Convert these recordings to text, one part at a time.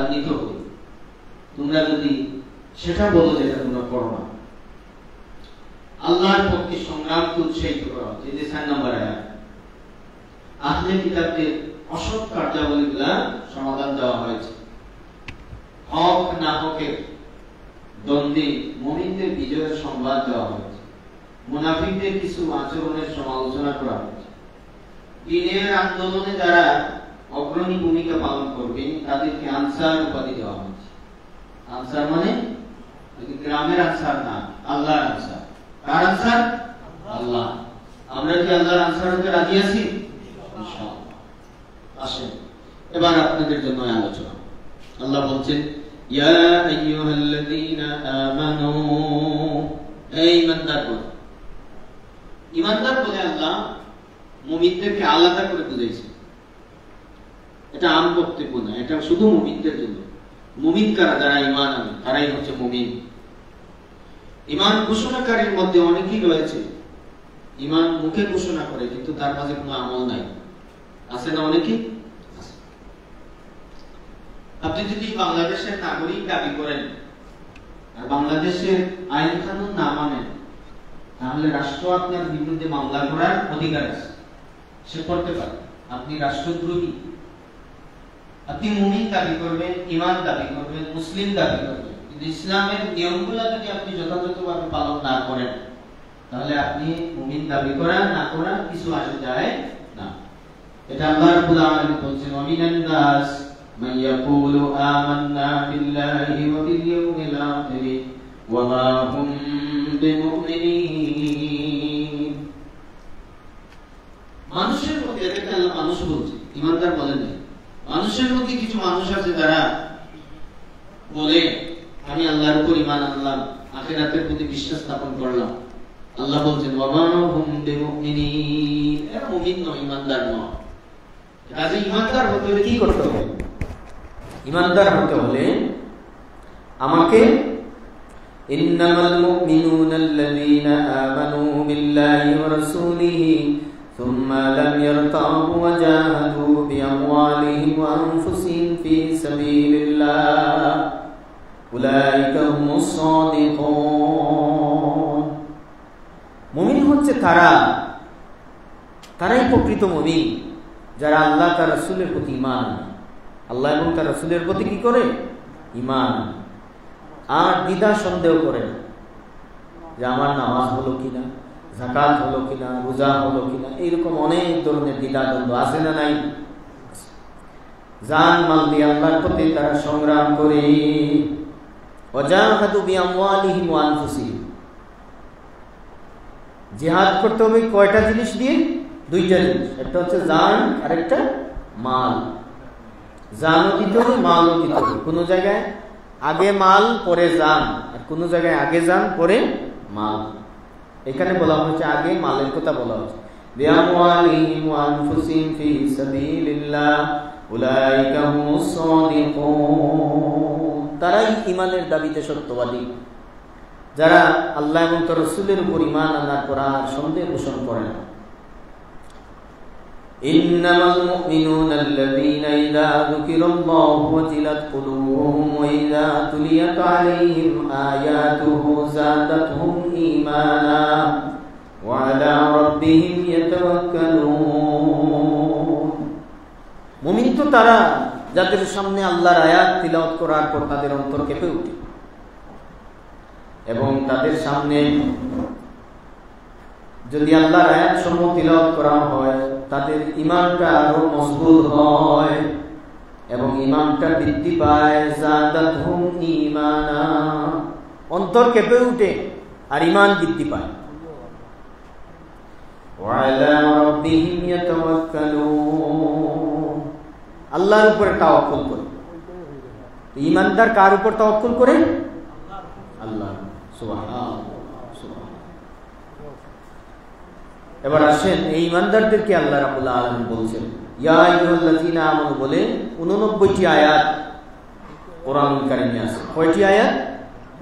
রাগান্বিত হই তোমরা যদি সেটা বলো যেটা তোমরা করো না। আল্লাহর পক্ষে সংগ্রামকে উৎসাহিত করা হচ্ছে। এই যে 4 নম্বর আয়াত, আহলে কিতাবদের অসৎ কার্যাবলীগুলা সমাধান দেওয়া হয়েছে। হক না হকের দ্বন্দ্বে মুমিনদের বিজয়ের সংবাদ দেওয়া হয়েছে। মুনাফিকদের কিছু আচরণের সমালোচনা করা হয়েছে। দ্বীনের আন্দোলনে যারা অগ্রণী ভূমিকা পালন করবে তাদেরকে আনসার উপাধি দেওয়া হয়েছে। আনসার মানে গ্রামের আনসার না, আল্লাহর আনসার। কার আনসার? আল্লাহ। আমরা কি আল্লাহর আনসার হতে রাজি আছি? ইনশাআল্লাহ। আসেন এবার আপনাদের জন্য আলোচনা। আল্লাহ বলছেন, ইয়া আইয়ুহাল্লাযীনা আমানু, এই ঈমানদারগণ। ঈমানদার বলে আল্লাহ মুমিনদেরকে আলাদা করে বুঝাইছে। এটা আম বক্তব্য না, এটা শুধু মুমিনদের জন্য। মুমিন কারা? যারা ঈমান আনে তারাই হচ্ছে মুমিন। ঈমান ঘোষণাকারীর মধ্যে অনেকেই রয়েছে ঈমান মুখে ঘোষণা করে কিন্তু তার মাঝে কোনো আমল নাই। আছে না? অনেকেই। আপনি যদি বাংলাদেশের নাগরিক দাবি করেন আর বাংলাদেশের আইন কানুন না মানেন, তাহলে রাষ্ট্র আপনার বিরুদ্ধে মামলা করার অধিকার আছে, সে করতে পারে। আপনি রাষ্ট্রদ্রোহী। আপনি মুমিন দাবি করবেন, ঈমান দাবি করবেন, মুসলিম দাবি করবেন, কিন্তু ইসলামের নিয়মগুলো যদি আপনি যথাযথভাবে পালন না করেন তাহলে আপনি মুমিন দাবি করা না করা কিছু আসে যায় না। এটা আল্লাহ রাব্বুল আলামিন বলেছেন, ওয়ামিনান নাস মান ইয়াকুলু আমান্না বিল্লাহি ওয়া বিল ইয়াউমিল আখির ওয়া মা হুম বিমুমিনিন। মানুষের মধ্যে, এটা আল্লাহ মানুষ বলছে, ঈমানদার বলেন না। মানুষের মধ্যে কিছু মানুষ আছে যারা বলে আমি আল্লাহর উপর ঈমান আনলাম, আখিরাতের প্রতি বিশ্বাস স্থাপন করলাম। আল্লাহ বলছেন ওয়া মা হুম বিমুমিনিন, এরা মুমিন নয়, ঈমানদার নয়। কাজে ঈমানদার হতে হলে কি করতে হবে? ঈমানদার হতে হলে আমাকে ইন্নামাল মুমিনুনা আল্লাযীনা আমানু বিল্লাহি ওয়া রাসূলিহি সুম্মা লাম ইয়ারতাবু ওয়া জাহাদু বিআমওয়ালিহিম ওয়া আনফুসিহিম ফি সাবিলিল্লাহ উলাইকা হুমুস সাদিকুন। মুমিন হচ্ছে তারাই প্রকৃত মুমিন যারা আল্লাহ তার রাসূলের প্রতি ঈমান, আল্লাহ এবং তার রাসূলের প্রতি কি করে? ঈমান। আর দ্বিধা সন্দেহ করে না যে আমার নামাজ হলো কিনা, যাকাত হলো কিনা, রোজা হলো কিনা, এইরকম অনেক ধরনের দ্বিধা দ্বন্দ্ব আছে না নাই? জান মাল দিয়ে আল্লাহর প্রতি তারা সংগ্রাম করে। ওয়াজাহাদু বিআমওয়ালিহিম ওয়া আনফুসিহিম, জিহাদ করতে হবে কয়টা জিনিস দিয়ে? 2টা জিনিস। একটা হচ্ছে জান আর একটা মাল। জানও দিতে হবে, মালও দিতে হবে। কোনো জায়গায় আগে মাল পরে জান, আর কোনো জায়গায় আগে জান পরে মাল। এখানে বলা হয়েছে আগে মালের কথা বলা হয়েছে। বিআমওয়ালিহিম ওয়া আনফুসিহিম ফি সাবিলিল্লাহ উলাইকা হুমুস সাদিকুন, তারাই ঈমানের দাবিতে সত্যবাদী, যারা আল্লাহ এবং তার রাসূলের উপর ঈমান আনার পর আর সন্দেহ পোষণ করে না। ইন্নামাল মুমিনুনা আল্লাযীনা ইযা যুকিরাল্লাহু ওয়াজিলাত কুলুবুহুম ওয়া ইযা তুলিয়াত আলাইহিম আয়াতুহু যাদাতহুম ঈমানা ওয়া আলা রাব্বিহিম ইয়াতাওয়াক্কালুন। মুমিন তো তারা যাদের সামনে আল্লাহর আয়াত তিলাওয়াত করার পর তাদের অন্তর কেঁপে ওঠে এবং তাদের সামনে যদি আল্লাহর আয়াত সমূহ তিলাওয়াত করা হয় তাদের ঈমানটা আরো মজবুত হয় এবং ঈমানটা বৃদ্ধি পায়। যাদাতহুম ঈমানা, অন্তর কেঁপে ওঠে আর ঈমান বৃদ্ধি পায়। ওয়া আলা রাব্বিহিম ইয়াতাওয়াক্কালুন, আল্লাহর উপরে তাওয়াক্কুল করে। ঈমানদার কার উপর তাওয়াক্কুল করে? আল্লাহ। সুবহানাল্লাহ। এবার আসেন এই ঈমানদারদেরকে আল্লাহ রাব্বুল আলামিন বলছেন ইয়া আইয়ুহাল্লাযীনা আমানু বলে 89টি আয়াত কোরআনুল কারীমে আছে। কয়টি আয়াত?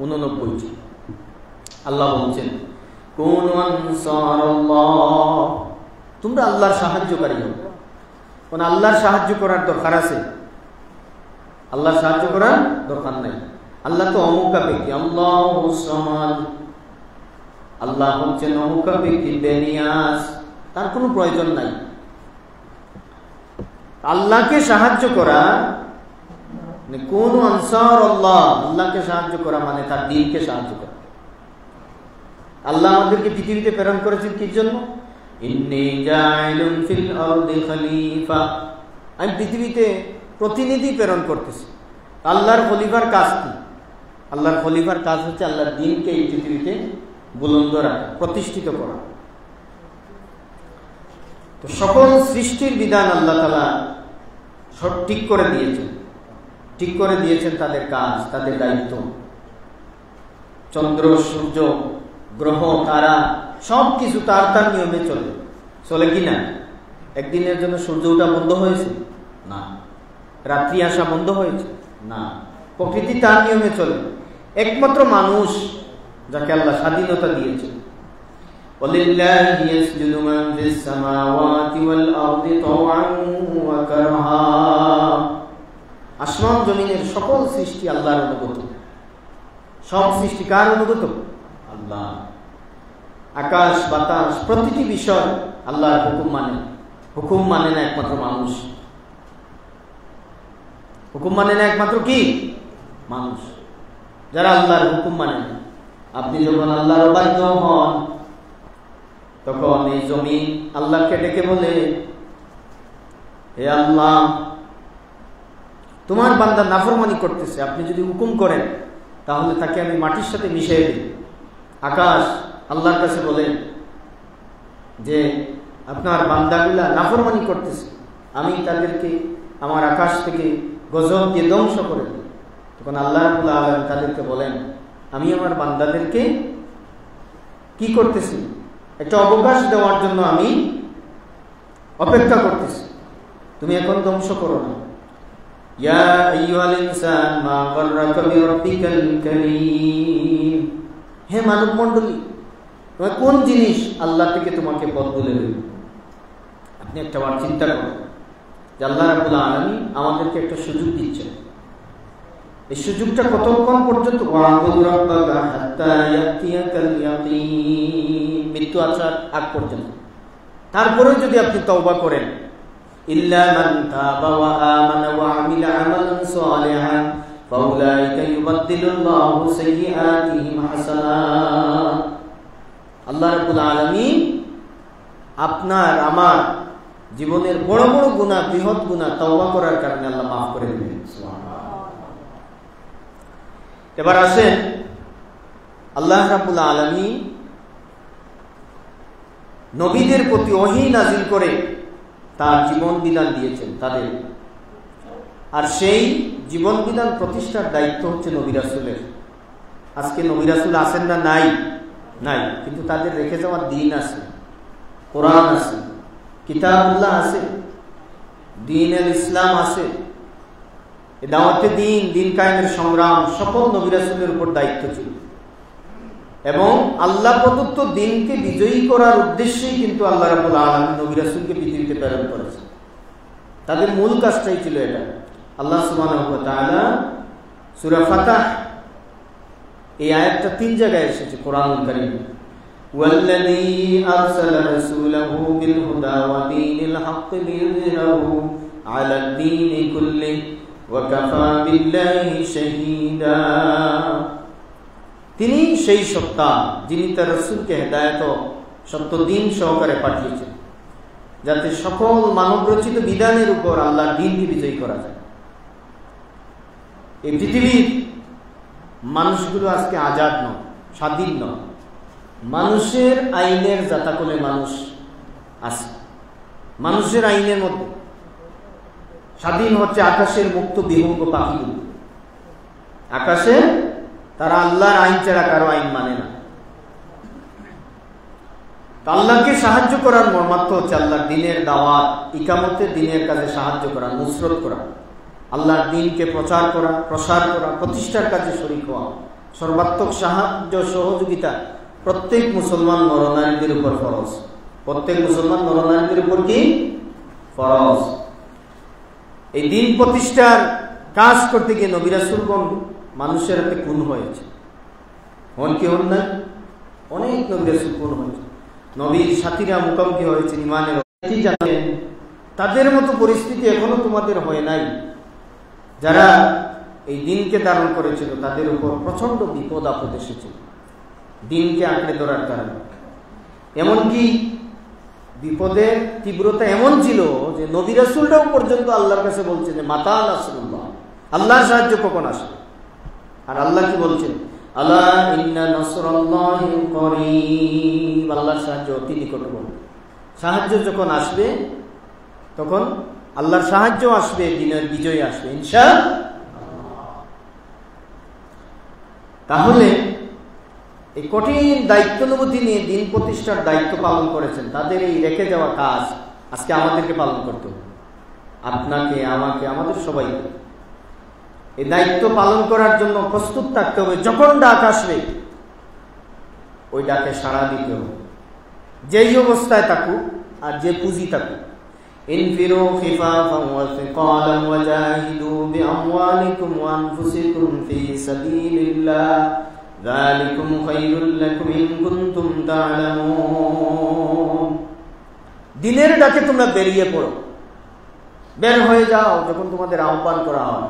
89টি। আল্লাহ বলছেন কুনু আনসারাল্লাহ, তোমরা আল্লাহর সাহায্যকারী হও। কোন আল্লাহর সাহায্য করার দরকার আছে? আল্লাহ সাহায্য করার দরকার নাই। আল্লাহ তো অমুখাপেক্ষী, আল্লাহুস সামাদ, আল্লাহ হচ্ছেন অমুখাপেক্ষী, বেনিয়াজ, তার কোনো প্রয়োজন নাই। আল্লাহকে সাহায্য করা কোন আনসার আল্লাহ, আল্লাহকে সাহায্য করা মানে তার দ্বীনকে সাহায্য করা। আল্লাহ আমাদেরকে পৃথিবীতে প্রেরণ করেছেন কি জন্য? ইন্নী জাইলুন ফিল আরদি খলিফা, আমি পৃথিবীতে প্রতিনিধি প্রেরণ করতেছি। আল্লাহর খলিফার কাজ কি? আল্লাহর খলিফার কাজ হচ্ছে আল্লাহর দ্বীনকে এই পৃথিবীতে বুলন্দ রাখা, প্রতিষ্ঠিত করা। তো সকল সৃষ্টির বিধান আল্লাহ তাআলা সব ঠিক করে দিয়েছেন, ঠিক করে দিয়েছেন তাদের কাজ, তাদের দায়িত্ব। চন্দ্র, সূর্য, গ্রহ, তারা সবকিছু তার তার নিয়মে চলে, চলে কিনা? একদিনের জন্য সূর্য ওঠা বন্ধ হয়েছে? না। রাত্রি আসা বন্ধ হয়েছে? না। প্রকৃতি তার নিয়মে চলে। একমাত্র মানুষ, যাকে আল্লাহ স্বাধীনতা দিয়েছে, ওয়ালিল্লাহি ইয়াসজুদু মান ফিস সামাওয়াতি ওয়াল আরদি তাওআন ওয়া কারহা, আসমান জমিনের সকল সৃষ্টি আল্লাহর অনুগত। সব সৃষ্টি কার অনুগত? আল্লাহ। আকাশ বাতাস প্রতিটি বিষয় আল্লাহর হুকুম মানে। হুকুম মানে না একমাত্র মানুষ। হুকুম মানে না একমাত্র কি? মানুষ। যারা আল্লাহর হুকুম মানে না, আপনি যখন আল্লাহর অবাধ্য হন, তখন এই জমিন আল্লাহকে ডেকে বলে, হে আল্লাহ, তোমার বান্দা নাফরমানি করতেছে, আপনি যদি হুকুম করেন তাহলে তাকে আমি মাটির সাথে মিশিয়ে দিই। আকাশ আল্লাহর কাছে বলেন যে আপনার বান্দাগুলা নাফরমানি করতেছে, আমি তাদেরকে আমার আকাশ থেকে গজব দিয়ে ধ্বংস করে দিই। তখন আল্লাহ রাব্বুল আলামিন তাদেরকে বলেন, আমি আমার বান্দাদেরকে কি করতেছি? একটা অবকাশ দেওয়ার জন্য আমি অপেক্ষা করতেছি, তুমি এখন ধ্বংস করো না। ইয়া আইয়ুহাল ইনসান মা গাররাকা বিরাব্বিকাল কারীম, হে মানব মণ্ডলী, তোমার কোন জিনিস আল্লাহ থেকে তোমাকে পথ ভুলে দিল? আপনি একটা বার চিন্তা করুন যে আল্লাহ রাব্বুল আলামিন আমাদেরকে একটা সুযোগ দিচ্ছেন। এই সুযোগটা কতক্ষণ পর্যন্ত? ওয়া'বুদ রাব্বাকা হাত্তা ইয়াতিয়াকাল ইয়াকিন, মৃত্যু আসার আগ পর্যন্ত। তারপরে যদি আপনি তওবা করেন, ইল্লা মান তাবা ওয়া আমানা ওয়া আমিলা আমালান সালিহান ফাউলাইকা ইউবাদদিলুল্লাহু সাইয়্যাতিহিম হাসানাত, আল্লাহ রাব্বুল আলামিন আপনার আমার জীবনের বড় বড় গুনাহ, বৃহৎ গুনাহ তওবা করার কারণে আল্লাহ মাফ করে দিবেন। সুবহানাল্লাহ। এবার আসেন, আল্লাহ রাব্বুল আলামিন নবীদের প্রতি ওহী নাযিল করে তার জীবন বিধান দিয়েছেন তাদের, আর সেই জীবন বিধান প্রতিষ্ঠার দায়িত্ব হচ্ছে নবী রাসূলের। আজকে নবী রাসূল আছেন না? নাই, নাই, কিন্তু তাদের রেখে যাওয়ার দিন আছে, কোরআন আছে, কিতাবুল্লাহ আছে, দ্বীন আল ইসলাম আছে। দাওয়াতে দিন, দিন কায়েমের সংগ্রাম সকল নবী রাসূলের উপর দায়িত্ব ছিল। এবং আল্লাহ প্রদত্ত দিনকে বিজয়ী করার উদ্দেশ্যেই কিন্তু আল্লাহ রাব্বুল আলামিন নবী রাসূলকে পৃথিবীতে প্রেরণ করেছেন। তাদের মূল কাজটাই ছিল এটা। আল্লাহ সুবহানাহু ওয়া তাআলা সূরা ফাতহ এই আয়াতটা 3 জায়গায় এসেছে কোরআনুল কারীমে। ওয়াল্লাযী আরসালা রাসূলাহু বিল হুদা ওয়া দীনিল হক লিইয়ুযহিরাহু আলাদ দীনি কুল্লিহি ওয়া কাফা বিল্লাহি শাহীদা, তিনি সেই সত্তা যিনি তার রাসূলকে হেদায়েত ও সত্য দ্বীন সহকারে পাঠিয়েছেন, যাতে সকল মানব রচিত বিধানের উপর আল্লাহর দ্বীনকে বিজয়ী করা যায়। এই পৃথিবীর মানুষগুলো আজকে আজাদ নয়, স্বাধীন নয়, মানুষের আইনের জাতাকলে মানুষ আছে। মানুষের আইনের মধ্যে স্বাধীন হচ্ছে আকাশের মুক্ত বিহঙ্গ পাখিগুলো। আকাশে তারা আল্লাহর আইন ছাড়া কারো আইন মানে না। আল্লাহকে সাহায্য করার মর্মার্থ হচ্ছে আল্লাহর দ্বীনের দাওয়াত, ইকামতের দ্বীনের কাজে সাহায্য করা, নুসরত করা, আল্লাহর দ্বীনকে প্রচার করা, প্রসার করা, প্রতিষ্ঠার কাজে শরীক হওয়া। সর্বাত্মক সাহায্য সহযোগিতা প্রত্যেক মুসলমান নরনারীদের উপর ফরজ। প্রত্যেক মুসলমান নরনারীদের উপর কি ফরজ? এই দ্বীন প্রতিষ্ঠার কাজ করতে গিয়ে নবী রাসূলগণ মানুষের হাতে খুন হয়েছে। হন কি হন না? অনেক নবী রাসূল খুন হয়েছে, নবীর সাথীরা মুখোমুখি হয়েছে ইমানের। জানেন তাদের মতো পরিস্থিতি এখনো তোমাদের হয় নাই। যারা এই দিনকে ধারণ করেছিল তাদের উপর প্রচন্ড বিপদ আপদ এসেছিল দিনকে আঁকড়ে ধরার কারণে। এমনকি বিপদের তীব্রতা এমন ছিল যে নবী রাসূলরাও পর্যন্ত আল্লাহর কাছে বলছে যে মাতা নাসরুল্লাহ, আল্লাহর সাহায্য কখন আসবে। আর আল্লাহ কি বলছেন? আলা ইন্না নাসরাল্লাহি করিব, আল্লাহর সাহায্য অতি নিকটবর্তী। সাহায্য যখন আসবে তখন আল্লাহর সাহায্য আসবে, দিনের বিজয় আসবে ইনশাআল্লাহ। তাহলে এই কঠিন দায়িত্বনুভূতি নিয়ে দিন প্রতিষ্ঠার দায়িত্ব পালন করেছেন, তাদের এই রেখে যাওয়া কাজ আজকে আমাদেরকে পালন করতে হবে। আপনাকে, আমাকে, আমাদের সবাইকে এই দায়িত্ব পালন করার জন্য প্রস্তুত থাকতে হবে। যখন ডাক আসবে ওই ডাকে সাড়া দিতে হবে, যেই অবস্থায় থাকুক আর যে পুঁজি থাকুক। ইনফিরু খিফাফান ওয়া সিকালান ওয়া জাহিদু বিআমওয়ালিকুম ওয়া আনফুসিকুম ফি সাবিলিল্লাহ যালিকুম খায়রুল লাকুম ইন কুনতুম তা'লামুন। দিনের ডাকে তোমরা বেরিয়ে পড়ো, বের হয়ে যাও যখন তোমাদের আহ্বান করা হয়।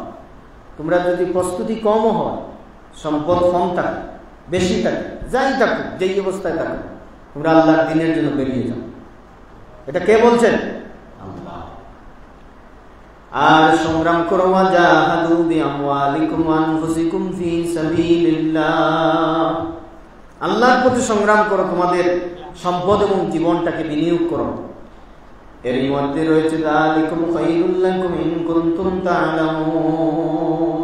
তোমরা যদি প্রস্তুতি কম হয়, সম্পদ কম থাকে, বেশি থাকে, যাই থাকুক, যেই অবস্থায় থাকুক, তোমরা আল্লাহর দিনের জন্য বেরিয়ে যাও। এটা কে বলছেন? আল্লাহ। আর সংগ্রাম করো, জাহাদু বিআমওয়ালিকুম ওয়া আনফুসিকুম ফি সাবিলিল্লাহ, আল্লাহর পথে সংগ্রাম করো, তোমাদের সম্পদ এবং জীবনটাকে বিনিয়োগ করো। এর মধ্যে রয়েছে যালিকুম খায়রুল লাকুম ইন কুনতুম তা'লামুন,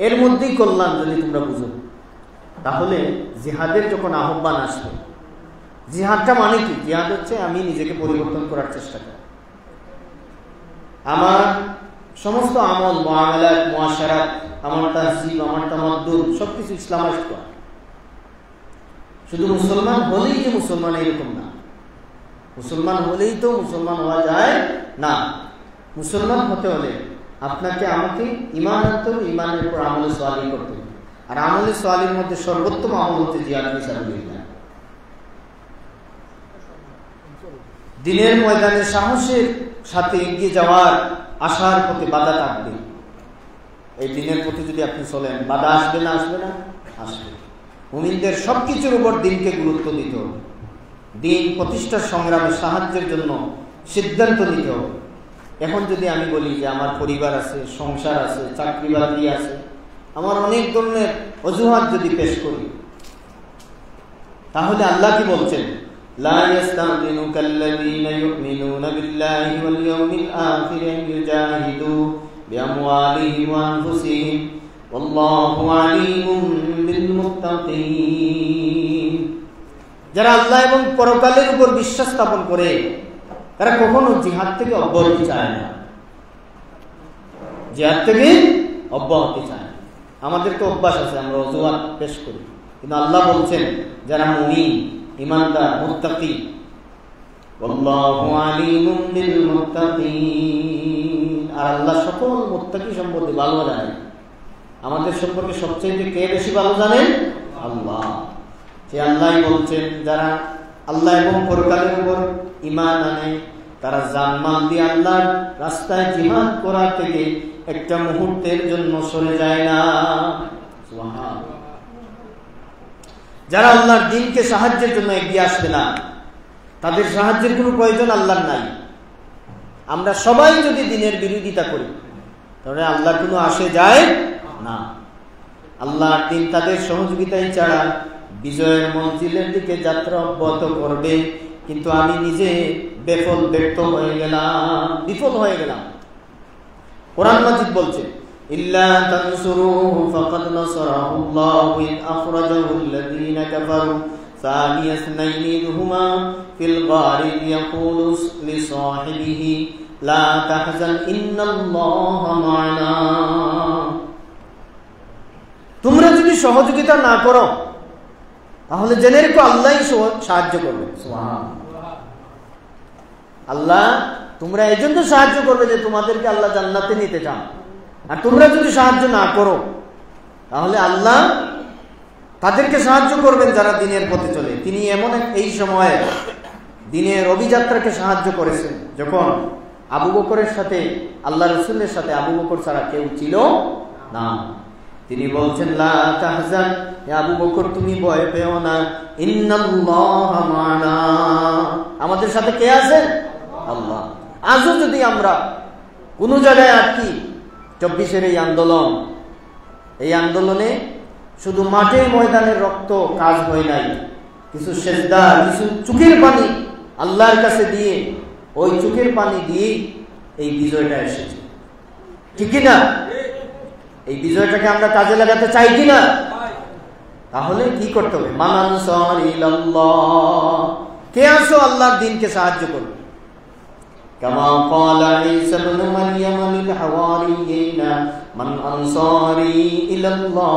এর মধ্যেই কল্যাণ যদি তোমরা বুঝো। তাহলে জিহাদের যখন আহ্বান আসবে, জিহাদটা মানে কি? জিহাদ হচ্ছে আমি নিজেকে পরিবর্তন করার চেষ্টা করি, আমার সমস্ত আমল, মুআমালাত, মুআশারাত, আমার তাহজিব, আমার তামাদ্দুন সবকিছু ইসলামাইজড করা। শুধু মুসলমান হলেই যে মুসলমান এরকম না, মুসলমান হলেই তো মুসলমান হওয়া যায় না। মুসলমান হতে হলে আপনাকে আমাকে ঈমান আনতে হবে, ঈমানের উপর আমলে সালিহ করতে হবে। আর আমলে সালিহের মধ্যে সর্বোত্তম আমল হচ্ছে জিহাদ ফি সাবিলিল্লাহ। দিনের ময়দানে সাহসের সাথে এগিয়ে যাওয়ার আশার পথে বাধা থাকবে। এই দিনের পথে যদি আপনি চলেন, বাধা আসবে না? আসবে না? আসবে। মুমিনদের সবকিছুর উপর দিনকে গুরুত্ব দিতে হবে, দিন প্রতিষ্ঠার সংগ্রামে সাহায্যের জন্য সিদ্ধান্ত নিতে হবে। এখন যদি আমি বলি যে আমার পরিবার আছে, সংসার আছে, চাকরি বাকরি আছে, আমার অনেক ধরনের অজুহাত যদি পেশ করি, তাহলে আল্লাহ কি বলছেন? লা ইস্তাযিনুকা আল্লাযীনা ইউমিনুনা বিল্লাহি ওয়াল ইয়াউমিল আখির আন ইউজাহিদু বিআমওয়ালিহিম ওয়া আনফুসিহিম ওয়াল্লাহু আলীমুম বিল মুত্তাকিন। যারা আল্লাহ এবং পরকালের উপর বিশ্বাস স্থাপন করে তারা কখনো জিহাদ থেকে অব্যাহতি চায় না, জিহাদ থেকে অব্যাহতি চায় না। আমাদের তো অভ্যাস আছে, আমরা অজুহাত পেশ করি, কিন্তু আল্লাহ বলছেন যারা মুমিন, ঈমানদার, মুত্তাকি, আল্লাহু আলীমুম বিল মুত্তাকিন, আর আল্লাহ সকল মুত্তাকি সম্পর্কে ভালো জানেন। আমাদের সম্পর্কে সবচেয়ে কে বেশি ভালো জানেন? আল্লাহ। সে আল্লাহই বলছেন যারা আল্লাহ এবং পরকালের উপর ঈমান আনে তারা জানমাল দিয়ে আল্লাহর রাস্তায় জিহাদ করা থেকে একটা মুহূর্তের জন্য সরে যায় না। সুবহানাল্লাহ। যারা আল্লাহর দ্বীনকে সাহায্যের জন্য এগিয়ে আসবে না, তাদের সাহায্যের কোনো প্রয়োজন আল্লাহর নাই। আমরা সবাই যদি দ্বীনের বিরোধিতা করি তাহলে আল্লাহর কোনো আসে যায় না। আল্লাহর দ্বীন তাদের সহযোগিতাই ছাড়া বিজয়ের মঞ্জিলের দিকে যাত্রা অব্যাহত করবে, কিন্তু আমি নিজে ব্যর্থ হয়ে গেলাম, বিফল হয়ে গেলাম। কোরআন মাজিদ বলছে ইল্লা তানসুরুহু ফাকাদ নাসারাহুল্লাহু ইয আখরাজাহুল্লাযীনা কাফারু সানিয়া ইসনাইনি ইযহুমা ফিল গারি ইয়াকুলু লিসাহিবিহি লা তাহজান ইন্নাল্লাহা মা'ানা। তোমরা যদি সহযোগিতা না করো তাহলে জেনে রেখো আল্লাহই সাহায্য করবে। সুবহানাল্লাহ। আল্লাহ তোমরা এজন্য সাহায্য করবে যে তোমাদেরকে আল্লাহ জান্নাতে নিতে চান, আর তোমরা যদি সাহায্য না করো তাহলে আল্লাহ তাদেরকে সাহায্য করবেন যারা দিনের পথে চলে। তিনি এমন এই সময়ে দিনের অভিযাত্রাকে সাহায্য করেছেন যখন আবু বকরের সাথে আল্লাহ রাসূলের সাথে আবু বকর ছাড়া কেউ ছিল না। তিনি বলছেন লা তাহজান, হে আবু বকর তুমি ভয় পেও না, ইন্নাল্লাহা মা'না, আমাদের সাথে কে আছেন? আল্লাহ। আজও যদি আমরা কোন জায়গায় আটকি, 24-এর এই আন্দোলনে শুধু মাঠে ময়দানের রক্ত কাজ হয় নাই, কিছু সেজদা, কিছু চোখের পানি আল্লাহর কাছে দিয়ে, ওই চোখের পানি দিয়ে এই বিজয়টা এসেছে, ঠিক কিনা? এই বিজয়টাকে আমরা কাজে লাগাতে চাই কিনা? তাহলে কি করতে হবে? মান আনসারি ইলাল্লাহ, কে আসো আল্লাহর দ্বীনকে সাহায্য করবে। কামা ক্বালা ঈসা ইবনে মারইয়াম লিল হাওয়ারিয়িনা মান আনসারি ইলাল্লাহ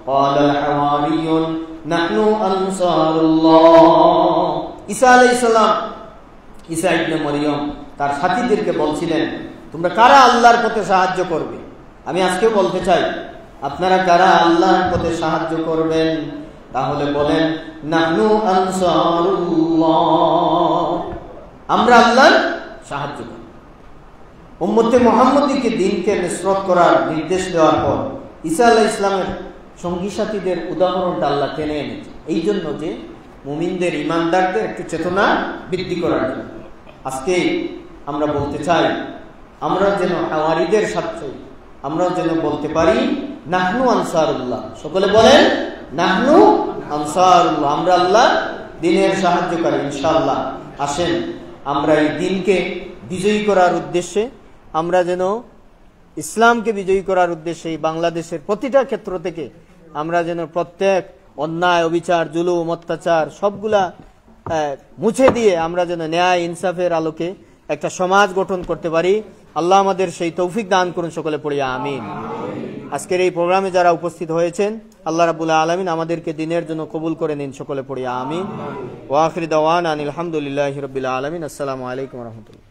ক্বালা আল হাওয়ারিয়ুন নাহনু আনসারুল্লাহ। ঈসা আলাইহিস সালাম, ঈসা ইবনে মারইয়াম তার সাথীদেরকে বলছিলেন তোমরা কারা আল্লাহর পথে সাহায্য করবে? আমি আজকেও বলতে চাই, আপনারা কারা আল্লাহর পথে সাহায্য করবেন? তাহলে বলেন নাহনু আনসারুল্লাহ, আমরা আল্লাহর সাহায্য করব। উম্মতে মুহাম্মদীকে দ্বীনকে নুসরত করার নির্দেশ দেওয়ার পর ঈসা আলাইহিস সালামের সঙ্গী সাথীদের উদাহরণটা আল্লাহ টেনে এনেছে এই জন্য যে মুমিনদের, ইমানদারদের একটু চেতনা বৃদ্ধি করার জন্য। আজকে আমরা বলতে চাই আমরা যেন হাওয়ারিদের সাথে আমরা যেন বলতে পারি নাহনু আনসারুল্লাহ। সকলে বলেন নাহনু আনসারুল্লাহ, আমরা আল্লাহ দ্বীনের সাহায্যকারী ইনশাআল্লাহ। আসেন আমরা এই দ্বীনকে বিজয়ী করার উদ্দেশ্যে, আমরা যেন ইসলামকে বিজয়ী করার উদ্দেশ্যে বাংলাদেশের প্রতিটা ক্ষেত্র থেকে আমরা যেন প্রত্যেক অন্যায়, অবিচার, জুলুম, অত্যাচার সবগুলা মুছে দিয়ে আমরা যেন ন্যায় ইনসাফের আলোকে একটা সমাজ গঠন করতে পারি। আল্লাহ আমাদের সেই তৌফিক দান করুন, সকলে পড়ি আমিন। আজকের এই প্রোগ্রামে যারা উপস্থিত হয়েছেন আল্লাহ রাব্বুল আলামিন আমাদেরকে দ্বীনের জন্য কবুল করে নিন, সকলে পড়ি আমিন। ওয়া আখিরু দাওয়ানা আনিল হামদুলিল্লাহি রাব্বিল আলামিন। আসসালামু আলাইকুম ওয়া রাহমাতুল্লাহ।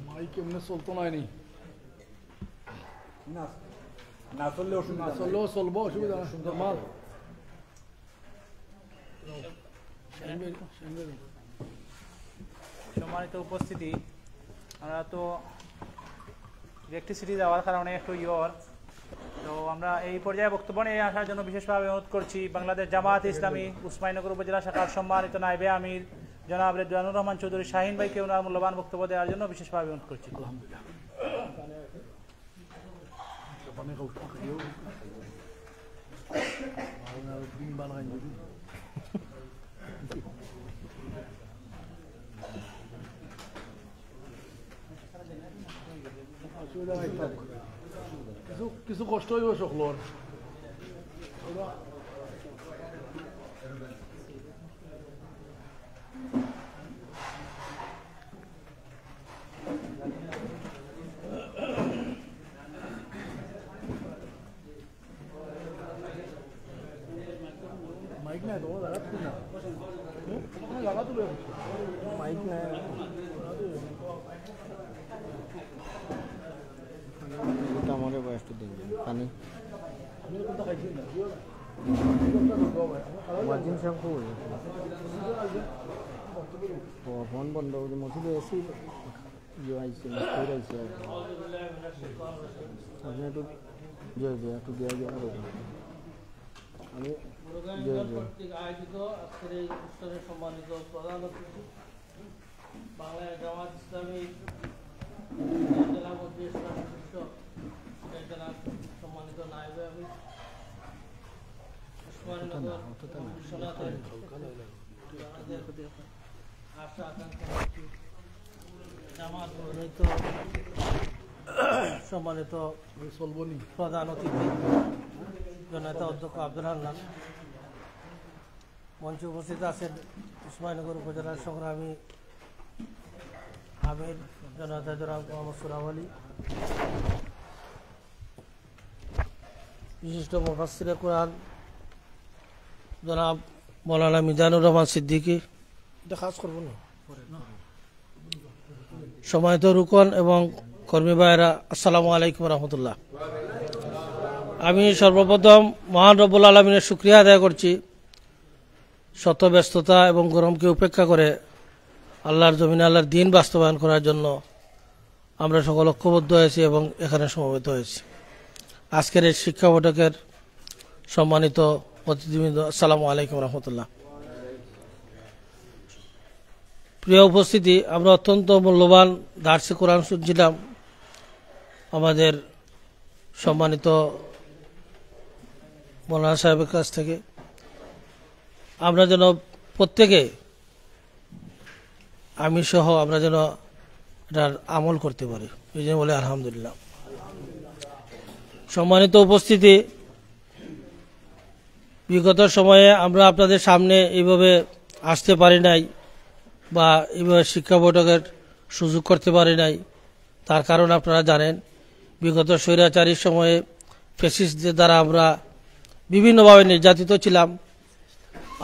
মাইক এমনি চলতো নাই, না চললেও চলবো, অসুবিধা না, সুন্দর মাল। সম্মানিত উপস্থিতি, আমরা তো ইলেকট্রিসিটি যাওয়ার কারণে একটু তো আমরা এই পর্যায়ে বক্তব্য নিয়ে আসার জন্য বিশেষভাবে অনুরোধ করছি বাংলাদেশ জামাত ইসলামী উসমানীনগর উপজেলা শাখার সম্মানিত নায়েবে আমির জনাব রেদওয়ানুর রহমান চৌধুরী শাহিন ভাইকে ওনার মূল্যবান বক্তব্য দেওয়ার জন্য বিশেষভাবে অনুরোধ করছি। কিছু কষ্ট হইব সকলের। মাইক নাই তো জায়গা তুলি না, জায়গা তুলে মাইক নাই। আমাকে বয়সটা দেখবেন পানি মার্জিন সাহেব ফোন বন্ধ মসজিদে এসি আইসি আইসি আপনি একটু জয় জয় একটু দেওয়া যায় আমি আয়োজিত আজকের এই অনুষ্ঠানের সম্মানিত প্রধান অতিথি বাংলাদেশ জামাত ইসলামী জেলা মন্ত্রী সম্মানিত নায়েবে আমির উসমানীনগর আশা আকাঙ্ক্ষা জামাত সম্মানিত প্রধান অতিথি জননেতা অধ্যক্ষ আব্দুল হান্নান, মঞ্চে উপস্থিত আছেন উসমানীনগর উপজেলার সংগ্রামী আমির জননেতা জনাব মোহাম্মদ সুরাব আলী, বিশিষ্ট মুফাসসিরে কুরআন জনাব মাওলানা মিজানুর রহমান সিদ্দিকী, এটা খাস করবো না সম্মানিত রুকন এবং কর্মী ভাইয়েরা, আসসালামু আলাইকুম রহমতুল্লাহ। আমি সর্বপ্রথম মহান রব্বুল আলমিনের শুকরিয়া আদায় করছি, শত ব্যস্ততা এবং গরমকে উপেক্ষা করে আল্লাহর জমিনে আল্লাহর দিন বাস্তবায়ন করার জন্য আমরা সকল ঐক্যবদ্ধ হয়েছি এবং এখানে সমবেত হয়েছি। আজকের এই শিক্ষা বৈঠকের সম্মানিত অতিথিবৃন্দ, আসসালামু আলাইকুম রহমতুল্লাহ। প্রিয় উপস্থিতি, আমরা অত্যন্ত মূল্যবান দার্সে কোরআন শুনছিলাম আমাদের সম্মানিত মৌলানা সাহেবের কাছ থেকে। আমরা যেন প্রত্যেকে, আমি সহ, আমরা যেন এটার আমল করতে পারি, এই জন্য বলে আলহামদুলিল্লাহ। সম্মানিত উপস্থিতি, বিগত সময়ে আমরা আপনাদের সামনে এইভাবে আসতে পারি নাই বা এইভাবে শিক্ষা বৈঠকের সুযোগ করতে পারি নাই। তার কারণ আপনারা জানেন, বিগত স্বৈরাচারীর সময়ে ফ্যাসিস্টদের দ্বারা আমরা বিভিন্নভাবে নির্যাতিত ছিলাম।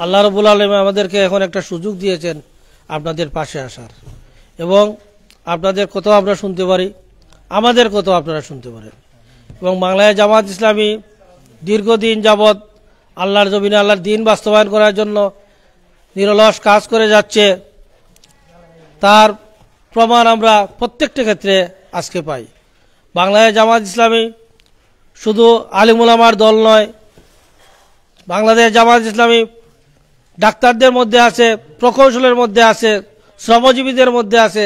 আল্লাহ রাব্বুল আলামিন আমাদেরকে এখন একটা সুযোগ দিয়েছেন আপনাদের পাশে আসার, এবং আপনাদের কথাও আমরা শুনতে পারি, আমাদের কথাও আপনারা শুনতে পারেন। এবং বাংলায় জামাত ইসলামী দীর্ঘদিন যাবৎ আল্লাহর জমিনে আল্লাহর দিন বাস্তবায়ন করার জন্য নিরলস কাজ করে যাচ্ছে, তার প্রমাণ আমরা প্রত্যেকটা ক্ষেত্রে আজকে পাই। বাংলায় জামাত ইসলামী শুধু আলিম উলামার দল নয়, বাংলাদেশ জামাত ইসলামী ডাক্তারদের মধ্যে আছে, প্রকৌশলের মধ্যে আছে, শ্রমজীবীদের মধ্যে আছে,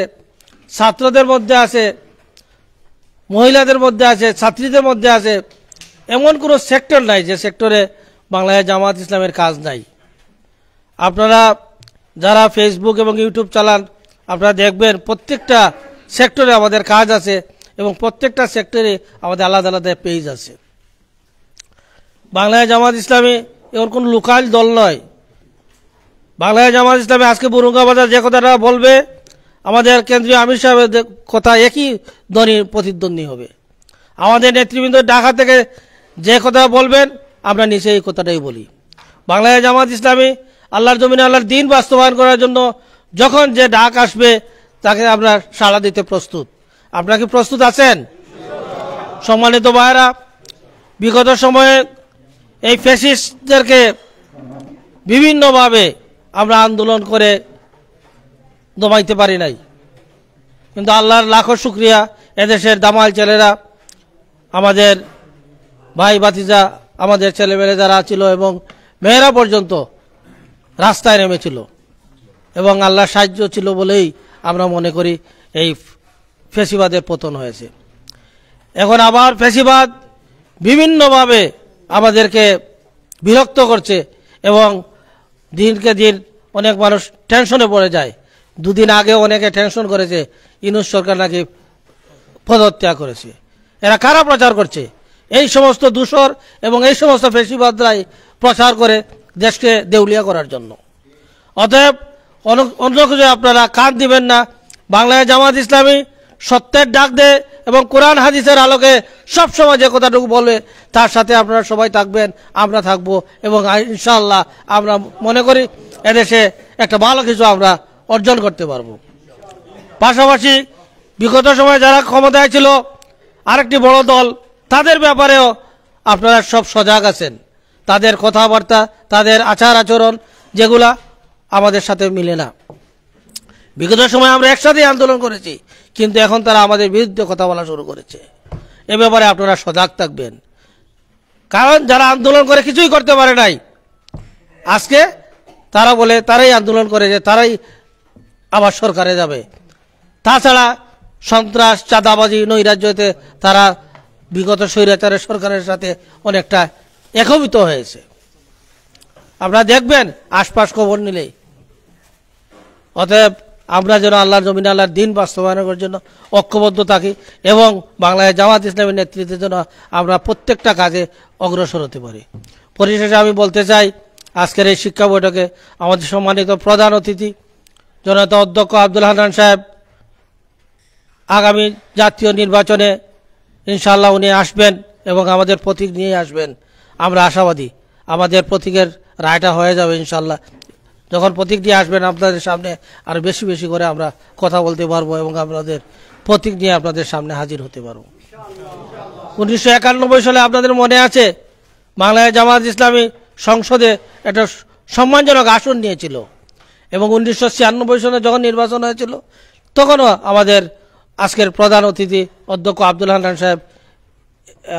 ছাত্রদের মধ্যে আছে, মহিলাদের মধ্যে আছে, ছাত্রীদের মধ্যে আছে। এমন কোনো সেক্টর নাই যে সেক্টরে বাংলাদেশ জামাত ইসলামের কাজ নাই। আপনারা যারা ফেসবুক এবং ইউটিউব চালান, আপনারা দেখবেন প্রত্যেকটা সেক্টরে আমাদের কাজ আছে এবং প্রত্যেকটা সেক্টরে আমাদের আলাদা আলাদা পেজ আছে। বাংলাদেশ জামাত ইসলামী এমন কোনো লোকাল দল নয়। বাংলাদেশ জামাত ইসলামী আজকে বুরুঙ্গাবাজার যে কথাটা বলবে, আমাদের কেন্দ্রীয় আমির সাহেবের কথা একই ধ্বনি প্রতিদ্বন্দ্বী হবে। আমাদের নেতৃবৃন্দ ঢাকা থেকে যে কথা বলবেন, আমরা নিচে এই কথাটাই বলি। বাংলাদেশ জামাত ইসলামী আল্লাহর জমিনে আল্লাহর দিন বাস্তবায়ন করার জন্য যখন যে ডাক আসবে, তাকে আমরা সাড়া দিতে প্রস্তুত। আপনারা কি প্রস্তুত আছেন? সম্মানিত ভাইয়েরা, বিগত সময়ে এই ফ্যাসিস্টদেরকে বিভিন্নভাবে আমরা আন্দোলন করে দমাইতে পারি নাই, কিন্তু আল্লাহর লাখো শুকরিয়া, এদেশের দামাল ছেলেরা, আমাদের ভাই ভাতিজা, আমাদের ছেলেমেয়ে যারা ছিল এবং মেয়েরা পর্যন্ত রাস্তায় নেমেছিল, এবং আল্লাহর সাহায্য ছিল বলেই আমরা মনে করি এই ফ্যাসিবাদের পতন হয়েছে। এখন আবার ফ্যাসিবাদ বিভিন্নভাবে আমাদেরকে বিরক্ত করছে এবং দিনকে দিন অনেক মানুষ টেনশনে পড়ে যায়। দুদিন আগে অনেকে টেনশন করেছে ইউনূস সরকার নাকি পদত্যাগ করেছে। এরা কারা প্রচার করছে? এই সমস্ত দূষর এবং এই সমস্ত ফ্যাসিবাদরাই প্রচার করে দেশকে দেউলিয়া করার জন্য। অতএব অন্য কিছু আপনারা কান দিবেন না। বাংলায় জামাত ইসলামী সত্যের ডাক দেয় এবং কোরআন হাদিসের আলোকে সবসময় যে কথাটুকু বলবে তার সাথে আপনারা সবাই থাকবেন, আমরা থাকব, এবং ইনশাআল্লাহ আমরা মনে করি এদেশে একটা ভালো কিছু আমরা অর্জন করতে পারব। পাশাপাশি বিগত সময়ে যারা ক্ষমতায় ছিল, আরেকটি বড় দল, তাদের ব্যাপারেও আপনারা সব সজাগ আছেন। তাদের কথাবার্তা, তাদের আচার আচরণ যেগুলা আমাদের সাথে মিলে না। বিগত সময় আমরা একসাথেই আন্দোলন করেছি, কিন্তু এখন তারা আমাদের বিরুদ্ধে কথা বলা শুরু করেছে। এ ব্যাপারে আপনারা সজাগ থাকবেন, কারণ যারা আন্দোলন করে কিছুই করতে পারে নাই, আজকে তারা বলে তারাই আন্দোলন করে যে তারাই আবার সরকারে যাবে। তাছাড়া সন্ত্রাস, চাঁদাবাজি, নৈরাজ্যতে তারা বিগত স্বৈরাচারের সরকারের সাথে অনেকটা একীভূত হয়েছে। আপনারা দেখবেন আশপাশ খবর নিলেই। অতএব আমরা যেন আল্লাহর জমিনে আল্লাহর দিন বাস্তবায়নের জন্য ঐক্যবদ্ধ থাকি এবং বাংলাদেশ জামাত ইসলামের নেতৃত্বের জন্য আমরা প্রত্যেকটা কাজে অগ্রসর হতে পারি। পরিশেষে আমি বলতে চাই, আজকের এই শিক্ষা বৈঠকে আমাদের সম্মানিত প্রধান অতিথি জনতা অধ্যক্ষ আব্দুল হান্নান সাহেব আগামী জাতীয় নির্বাচনে ইনশাআল্লাহ উনি আসবেন এবং আমাদের প্রতীক নিয়ে আসবেন। আমরা আশাবাদী আমাদের প্রতীকের রায়টা হয়ে যাবে ইনশাআল্লাহ যখন প্রতীক নিয়ে আসবেন আপনাদের সামনে আর বেশি বেশি করে আমরা কথা বলতে পারবো এবং আপনাদের প্রতীক নিয়ে আপনাদের সামনে হাজির হতে পারবো। 1991 সালে আপনাদের মনে আছে বাংলাদেশ জামাত ইসলামী সংসদে একটা সম্মানজনক আসন নিয়েছিল এবং 1996 সালে যখন নির্বাচন হয়েছিল তখনও আমাদের আজকের প্রধান অতিথি অধ্যক্ষ আব্দুল হান্নান সাহেব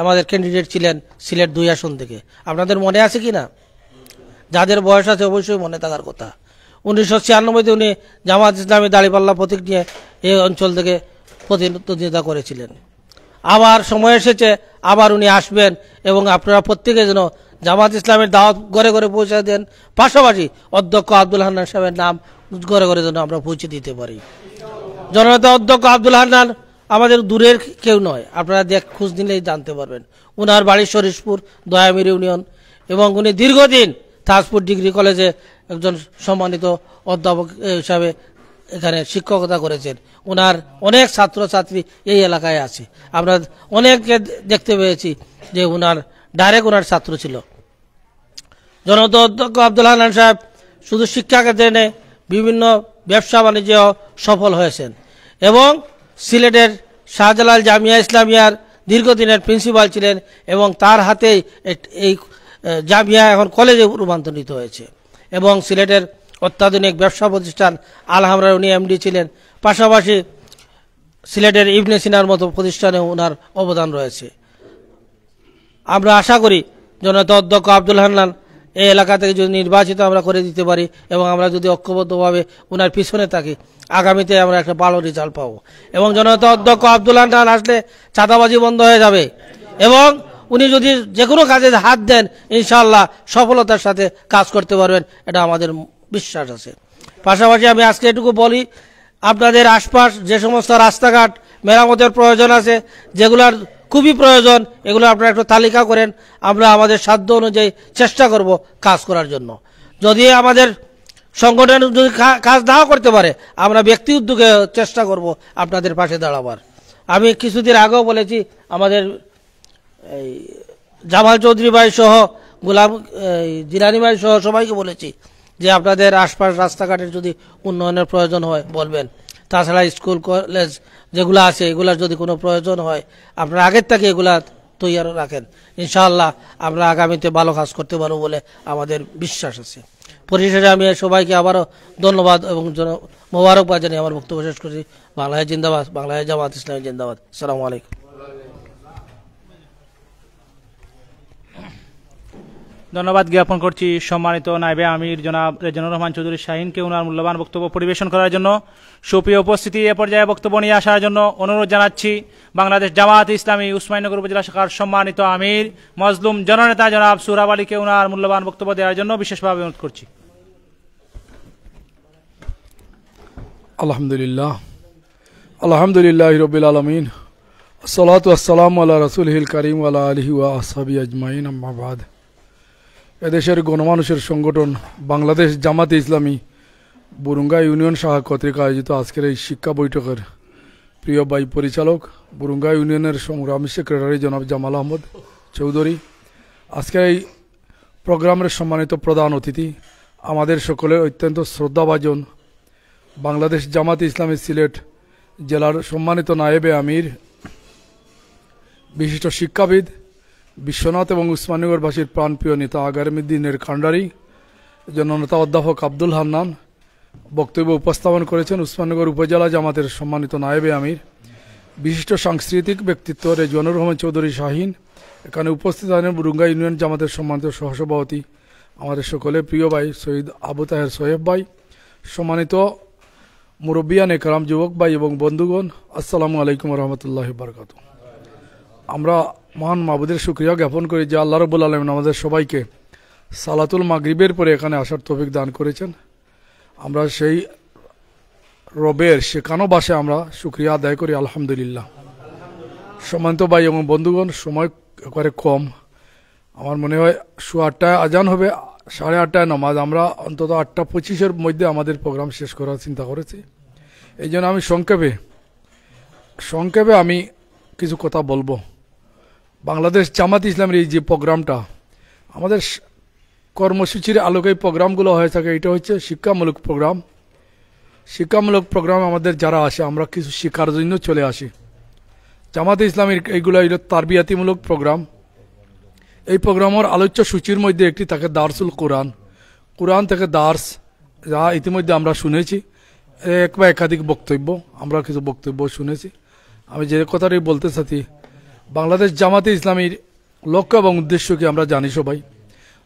আমাদের ক্যান্ডিডেট ছিলেন সিলেট 2 আসন থেকে। আপনাদের মনে আছে কি না? যাদের বয়স আছে অবশ্যই মনে থাকার কথা। 1996-তে উনি জামাত ইসলামী দাঁড়িপাল্লা প্রতীক নিয়ে এই অঞ্চল থেকে প্রতিনিধিত্ব করেছিলেন। আবার সময় এসেছে, আবার উনি আসবেন এবং আপনারা প্রত্যেকে যেন জামাত ইসলামের দাওয়াত ঘরে ঘরে পৌঁছে দেন, পাশাপাশি অধ্যক্ষ আব্দুল হান্নান সাহেবের নাম ঘরে ঘরে যেন আমরা পৌঁছে দিতে পারি। জননেতা অধ্যক্ষ আব্দুল হান্নান আমাদের দূরের কেউ নয়, আপনারা খোঁজ নিলেই জানতে পারবেন। উনার বাড়ি শরীশপুর দয়ামির ইউনিয়ন এবং উনি দীর্ঘদিন তাজপুর ডিগ্রি কলেজে একজন সম্মানিত অধ্যাপক হিসাবে এখানে শিক্ষকতা করেছেন। ওনার অনেক ছাত্রছাত্রী এই এলাকায় আছে, আমরা অনেককে দেখতে পেয়েছি যে ওনার ডাইরেক্ট ওনার ছাত্র ছিল। জননেতা অধ্যক্ষ আব্দুল হান্নান সাহেব শুধু শিক্ষা ক্ষেত্রে নেই, বিভিন্ন ব্যবসা বাণিজ্য সফল হয়েছেন এবং সিলেটের শাহজালাল জামিয়া ইসলামিয়ার দীর্ঘদিনের প্রিন্সিপাল ছিলেন এবং তার হাতেই এই জামিয়া এখন কলেজে রূপান্তরিত হয়েছে এবং সিলেটের অত্যাধুনিক ব্যবসা প্রতিষ্ঠান আলহামরার উনি এমডি ছিলেন। পাশাপাশি সিলেটের ইবনে সিনার মতো প্রতিষ্ঠানে ওনার অবদান রয়েছে। আমরা আশা করি জননেতা অধ্যক্ষ আব্দুল হান্নান এই এলাকা থেকে যদি নির্বাচিত আমরা করে দিতে পারি এবং আমরা যদি ঐক্যবদ্ধভাবে ওনার পিছনে থাকি, আগামীতে আমরা একটা ভালো রেজাল্ট পাবো এবং জননেতা অধ্যক্ষ আব্দুল হান্নান আসলে চাঁদাবাজি বন্ধ হয়ে যাবে এবং উনি যদি যে কোনো কাজে হাত দেন ইনশাআল্লাহ সফলতার সাথে কাজ করতে পারবেন, এটা আমাদের বিশ্বাস আছে। পাশাপাশি আমি আজকে এটুকু বলি, আপনাদের আশপাশ যে সমস্ত রাস্তাঘাট মেরামতের প্রয়োজন আছে, যেগুলার খুবই প্রয়োজন, এগুলো আপনারা একটু তালিকা করেন, আমরা আমাদের সাধ্য অনুযায়ী চেষ্টা করব কাজ করার জন্য। যদি আমাদের সংগঠন যদি কাজ নাও করতে পারে, আমরা ব্যক্তি উদ্যোগে চেষ্টা করব আপনাদের পাশে দাঁড়াবার। আমি কিছুদিন আগেও বলেছি, আমাদের এই জামাল চৌধুরী ভাই সহ গোলাম জিলানি ভাই সহ সবাইকে বলেছি যে আপনাদের আশপাশ রাস্তাঘাটের যদি উন্নয়নের প্রয়োজন হয় বলবেন। তাছাড়া স্কুল কলেজ যেগুলো আছে এগুলার যদি কোনো প্রয়োজন হয় আপনারা আগের থেকে এগুলা তৈরি রাখেন, ইনশাআল্লাহ আমরা আগামীতে ভালো কাজ করতে পারবো বলে আমাদের বিশ্বাস আছে। পরিশেষে আমি সবাইকে আবারও ধন্যবাদ এবং মোবারকবাদ জানিয়ে আমার বক্তব্য শেষ করছি। বাংলাদেশ জিন্দাবাদ, বাংলাদেশ জামাত ইসলামী জিন্দাবাদ। আসসালামু আলাইকুম। ধন্যবাদ জ্ঞাপন করছি সম্মানিত নায়েবে আমির জনাব রেজানুর রহমান চৌধুরী শাহিনকে ওনার মূল্যবান বক্তব্য পরিবেশন করার জন্য। সুপ্রিয় উপস্থিতি, এ পর্যায়ে বক্তব্য নিয়ে আসার জন্য অনুরোধ জানাচ্ছি বাংলাদেশ জামাত ইসলামী উসমানীনগর উপজেলা শাখার সম্মানিত আমির মজলুম জননেতা জনাব সুরাব আলীকে ওনার মূল্যবান বক্তব্য দেওয়ার জন্য বিশেষভাবে অনুরোধ করছি। আলহামদুলিল্লাহ রবিল আলমিন, আসসালাতু আসসালামু আলা রাসূলিল কারীম ওয়া আলা আলিহি ওয়া আসহাবিহি আজমাইন, আম্মা বাদ। এদেশের গণমানুষের সংগঠন বাংলাদেশ জামাতে ইসলামী বুরুঙ্গা ইউনিয়ন শাখা কর্তৃক আয়োজিত আজকের এই শিক্ষা বৈঠকের প্রিয় ভাই পরিচালক, বুরুঙ্গা ইউনিয়নের সংগ্রামী সেক্রেটারি জনাব জামাল আহমদ চৌধুরী, আজকের এই প্রোগ্রামের সম্মানিত প্রধান অতিথি, আমাদের সকলের অত্যন্ত শ্রদ্ধাভাজন বাংলাদেশ জামাতে ইসলামী সিলেট জেলার সম্মানিত নায়েবে আমির, বিশিষ্ট শিক্ষাবিদ, বিশ্বনাথ এবং উসমানীনগরবাসীর প্রাণপ্রিয় নেতা, আগামী দিনের কাণ্ডারি জননেতা অধ্যাপক আব্দুল হান্নান বক্তব্য উপস্থাপন করেছেন। উসমানীনগর উপজেলা জামাতের সম্মানিত নায়েবে আমির, বিশিষ্ট সাংস্কৃতিক ব্যক্তিত্ব রেজওয়ানুর রহমান চৌধুরী শাহিন, এখানে উপস্থিত আছেন বুরুঙ্গা ইউনিয়ন জামাতের সম্মানিত সহসভাপতি আমাদের সকলে প্রিয় ভাই শহীদ আবু তাহের সোহেব ভাই, সম্মানিত মুরব্বিয়ান একরাম, যুবক ভাই এবং বন্ধুগণ, আসসালামু আলাইকুম রহমতুল্লাহ বারকাত। আমরা মহান মাবুদের শুকরিয়া জ্ঞাপন করি যে আল্লাহ রাব্বুল আলামিন আমাদের সবাইকে সালাতুল মাগরিবের পরে এখানে আসার তৌফিক দান করেছেন। আমরা সেই রবের শেখানো ভাষায় আমরা শুকরিয়া আদায় করি আলহামদুলিল্লাহ। সম্মানিত ভাই এবং বন্ধুগণ, সময় একেবারে কম, আমার মনে হয় 8:30 আজান হবে, 8:30 নামাজ, আমরা অন্তত 8:25-এর মধ্যে আমাদের প্রোগ্রাম শেষ করার চিন্তা করেছি। এই জন্য আমি সংক্ষেপে আমি কিছু কথা বলবো। বাংলাদেশ জামাত ইসলামের এই যে প্রোগ্রামটা আমাদের কর্মসূচির আলোকে এই প্রোগ্রামগুলো হয়ে থাকে। এটা হচ্ছে শিক্ষামূলক প্রোগ্রাম। শিক্ষামূলক প্রোগ্রাম আমাদের যারা আসে আমরা কিছু শেখার জন্য চলে আসি। জামাতে ইসলামের এইগুলো হলো তারবিয়াতিমূলক প্রোগ্রাম। এই প্রোগ্রামের আলোচ্য সূচির মধ্যে একটি থাকে দার্সুল কোরআন, কোরআন থেকে দার্স, যা ইতিমধ্যে আমরা শুনেছি এক বা একাধিক বক্তব্য, আমরা কিছু বক্তব্য শুনেছি। আমি যে কথাটাই বলতে চাচ্ছি, বাংলাদেশ জামাতে ইসলামীর লক্ষ্য এবং উদ্দেশ্য কি আমরা জানি সবাই।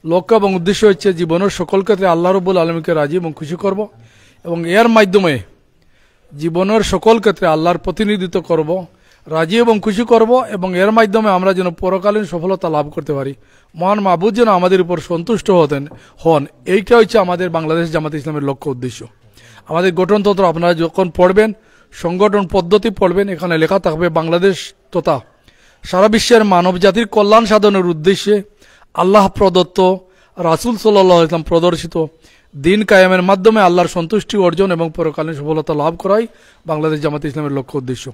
লক্ষ্য এবং উদ্দেশ্য হচ্ছে জীবনের সকল ক্ষেত্রে আল্লাহ রাব্বুল আলামিনকে রাজি এবং খুশি করব এবং এর মাধ্যমে জীবনের সকল ক্ষেত্রে আল্লাহর প্রতিনিধিত্ব করব, রাজি এবং খুশি করব এবং এর মাধ্যমে আমরা যেন পরকালীন সফলতা লাভ করতে পারি, মহান মাহবুব যেন আমাদের উপর সন্তুষ্ট হন। এইটা হচ্ছে আমাদের বাংলাদেশ জামাতে ইসলামের লক্ষ্য উদ্দেশ্য। আমাদের গঠনতন্ত্র আপনারা যখন পড়বেন, সংগঠন পদ্ধতি পড়বেন, এখানে লেখা থাকবে বাংলাদেশ তথা সারা বিশ্বের মানব জাতির কল্যাণ সাধনের উদ্দেশ্যে আল্লাহ প্রদত্ত, রাসূল সাল্লাল্লাহু আলাইহি ওয়াসাল্লাম প্রদর্শিত দিন কায়েমের মাধ্যমে আল্লাহর সন্তুষ্টি অর্জন এবং পরকালীন সফলতা লাভ করাই বাংলাদেশ জামাতে ইসলামের লক্ষ্য উদ্দেশ্য।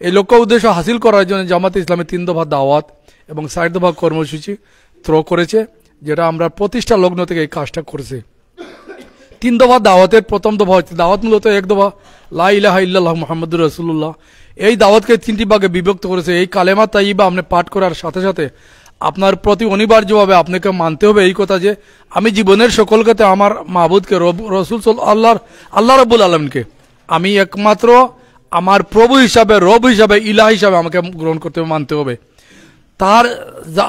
এই লক্ষ্য উদ্দেশ্য হাসিল করার জন্য জামাতে ইসলামের 3 দফা দাওয়াত এবং 60 দফা কর্মসূচি থ্রো করেছে, যেটা আমরা প্রতিষ্ঠা লগ্ন থেকে এই কাজটা করেছে। 3 দফা দাওয়াতের প্রথম দফা হচ্ছে দাওয়াত, মূলত 1 দফা লা ইলাহা ইল্লাল্লাহ মুহাম্মাদুর রাসূলুল্লাহ। এই দাওয়াতকে 3টি ভাগে বিভক্ত করেছে। এই কালেমা তাইয়্যিবা আপনি পাঠ করার সাথে সাথে আপনার প্রতি অনিবার্যভাবে আপনাকে মানতে হবে এই কথা যে আমি জীবনের সকল ক্ষেত্রে আমার মাবুদকে রসুল আল্লাহ রাব্বুল আলামিনকে আমি একমাত্র আমার প্রভু হিসাবে, রব হিসাবে, ইলাহ হিসাবে আমাকে গ্রহণ করতে হবে, মানতে হবে। তার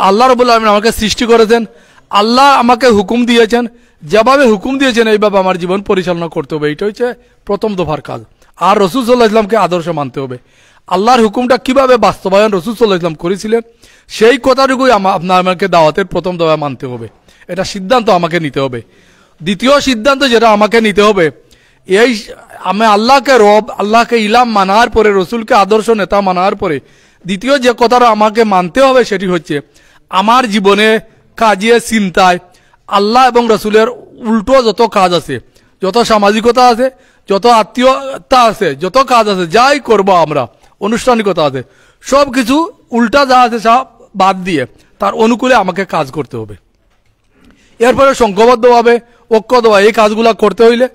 আল্লাহ রাব্বুল আলামিন আমাকে সৃষ্টি করেছেন, আল্লাহ আমাকে হুকুম দিয়েছেন, যেভাবে হুকুম দিয়েছেন এইভাবে আমার জীবন পরিচালনা করতে হবে। এইটা হচ্ছে প্রথম দফার কাজ। আর রসুল সাল্লাল্লাহু আলাইহি ওয়াসাল্লামকে আদর্শ মানতে হবে। আল্লাহর হুকুমটা কিভাবে বাস্তবায়ন রসুল সাল্লাল্লাহু আলাইহি ওয়াসাল্লাম করেছিলেন সেই কথাটুকুই আমাকে দাওয়াতের প্রথম দফায় মানতে হবে। এটা সিদ্ধান্ত আমাকে নিতে হবে। দ্বিতীয় সিদ্ধান্ত যেটা আমাকে নিতে হবে, এই আমি আল্লাহকে রব, আল্লাহকে ইলাম মানার পরে, রসুলকে আদর্শ নেতা মানার পরে দ্বিতীয় যে কথাটা আমাকে মানতে হবে সেটি হচ্ছে আমার জীবনে, কাজে, চিন্তায় আল্লাহ এবং রসুলের উল্টো যত কাজ আছে, যত সামাজিকতা আছে, যত আত্মীয়তা আছে, যত কাজ আছে, যাই করব আমরা, আনুষ্ঠানিকতা আছে, সব কিছু উল্টা যা আছে সব বাদ দিয়ে তার অনুকূলে আমাকে কাজ করতে হবে। এরপরে সংঘবদ্ধভাবে, ঐক্যবদ্ধভাবে এই কাজগুলো করতে হইলে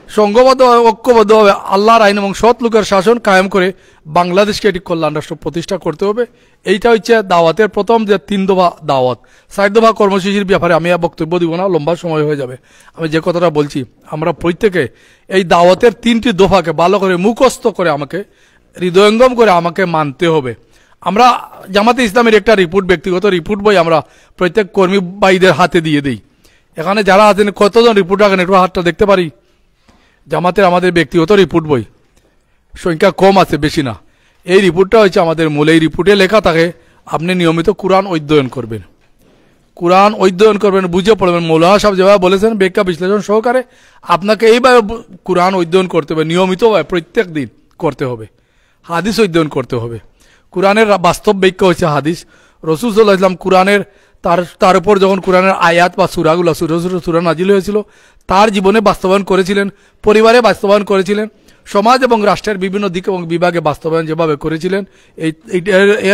সংঘবদ্ধভাবে, ঐক্যবদ্ধভাবে আল্লাহর আইন এবং সৎ লোকের শাসন কায়েম করে বাংলাদেশকে একটি কল্যাণ রাষ্ট্র প্রতিষ্ঠা করতে হবে। এইটা হচ্ছে দাওয়াতের প্রথম যে 3 দফা দাওয়াত। 60 দফা কর্মসূচির ব্যাপারে আমি বক্তব্য দিব না, লম্বা সময় হয়ে যাবে। আমি যে কথাটা বলছি, আমরা প্রত্যেকে এই দাওয়াতের 3টি দফাকে ভালো করে মুখস্থ করে আমাকে হৃদয়ঙ্গম করে আমাকে মানতে হবে। আমরা জামাতে ইসলামের একটা রিপোর্ট, ব্যক্তিগত রিপোর্ট বই আমরা প্রত্যেক কর্মী ভাইদের হাতে দিয়ে দিই। এখানে যারা আছেন কতজন রিপোর্ট রাখেন একটু হাতটা দেখতে পারি। জামাতের আমাদের ব্যক্তিগত রিপোর্ট বই সংখ্যা কম আছে, বেশি না। এই রিপোর্টটা হচ্ছে আমাদের মূল। এই রিপোর্টে লেখা থাকে আপনি নিয়মিত কোরআন অধ্যয়ন করবেন, কোরআন অধ্যয়ন করবেন, বুঝে পড়বেন। মৌলানা সাহেব যেভাবে বলেছেন ব্যাখ্যা বিশ্লেষণ সহকারে আপনাকে এইভাবে কোরআন অধ্যয়ন করতে হবে, নিয়মিতভাবে প্রত্যেক দিন করতে হবে। হাদিস অধ্যয়ন করতে হবে। কোরআনের বাস্তব ব্যাখ্যা হচ্ছে হাদিস। রসুল সাল্লাল্লাহু আলাইহি ওয়াসাল্লাম কোরআনের তার উপর যখন কোরআনের আয়াত বা সূরাগুলো সূরা নাজিল হয়েছিল তার জীবনে বাস্তবায়ন করেছিলেন, পরিবারে বাস্তবায়ন করেছিলেন, সমাজ এবং রাষ্ট্রের বিভিন্ন দিক এবং বিভাগে বাস্তবায়ন যেভাবে করেছিলেন,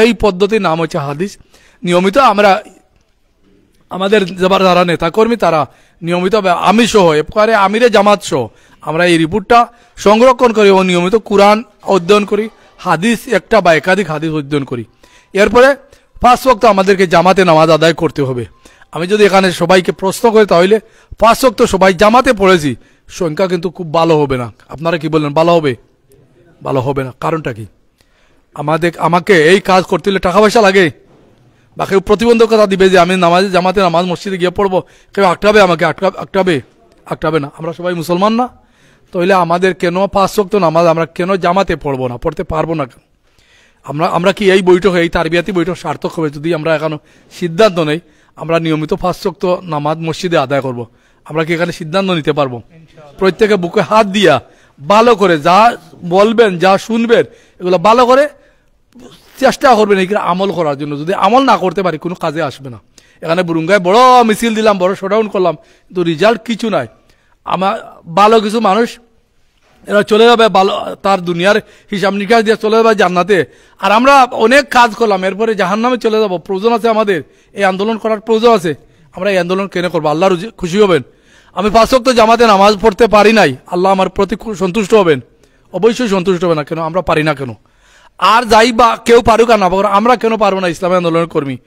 এই পদ্ধতির নাম হচ্ছে হাদিস। নিয়মিত আমরা আমাদের যারা নেতাকর্মী তারা নিয়মিত, আমি সহ এবারে আমিরে জামাত সহ আমরা এই রিপোর্টটা সংরক্ষণ করি এবং নিয়মিত কোরআন অধ্যয়ন করি, হাদিস একটা বা একাধিক হাদিস অধ্যয়ন করি। এরপরে 5 ওয়াক্ত আমাদেরকে জামাতে নামাজ আদায় করতে হবে। আমি যদি এখানে সবাইকে প্রশ্ন করি তাহলে 5 ওয়াক্ত সবাই জামাতে পড়েছি, সংখ্যা কিন্তু খুব ভালো হবে না। আপনারা কি বলেন, ভালো হবে? ভালো হবে না। কারণটা কি? আমাকে এই কাজ করতে হলে টাকা পয়সা লাগে, বা কেউ প্রতিবন্ধকতা দিবে যে আমি জামাতে নামাজ মসজিদে গিয়ে পড়বো, কেউ আটকাবে আমাকে, আটকাবে না। আমরা সবাই মুসলমান না? তাহলে আমাদের কেন 5 ওয়াক্ত নামাজ আমরা কেন জামাতে পড়বো না, পড়তে পারবো না? আমরা কি এই বৈঠক, এই তারবিয়াতি বৈঠক সার্থক হবে যদি আমরা এখনো সিদ্ধান্ত নেই আমরা নিয়মিত 5 ওয়াক্ত নামাজ মসজিদে আদায় করব? আমরা কি এখানে সিদ্ধান্ত নিতে পারবো? প্রত্যেকে বুকে হাত দিয়া ভালো করে যা বলবেন, যা শুনবেন, এগুলো ভালো করে চেষ্টা করবেন এই আমল করার জন্য। যদি আমল না করতে পারি কোনো কাজে আসবে না। এখানে বুরুঙ্গায় বড় মিছিল দিলাম, বড় শোডাউন করলাম, কিন্তু রেজাল্ট কিছু নাই। আমার ভালো কিছু মানুষ এরা চলে যাবে ভালো, তার দুনিয়ার হিসাব নিকাশ দিয়ে চলে যাবে জান্নাতে, আর আমরা অনেক কাজ করলাম এরপরে জাহান্নামে চলে যাব। প্রয়োজন আছে আমাদের এই আন্দোলন করার? প্রয়োজন আছে? আমরা এই আন্দোলন কেন করবো? আল্লাহ খুশি হবেন? আমি 5 ওয়াক্ত জামাতে নামাজ পড়তে পারি নাই, আল্লাহ আমার প্রতি সন্তুষ্ট হবেন? অবশ্যই সন্তুষ্ট হবে না। কেন? আমরা পারি না কেন? আর যাই বা কেউ পারুক আর না পারুক, আমরা কেন পারবো না ইসলামী আন্দোলনের কর্মী?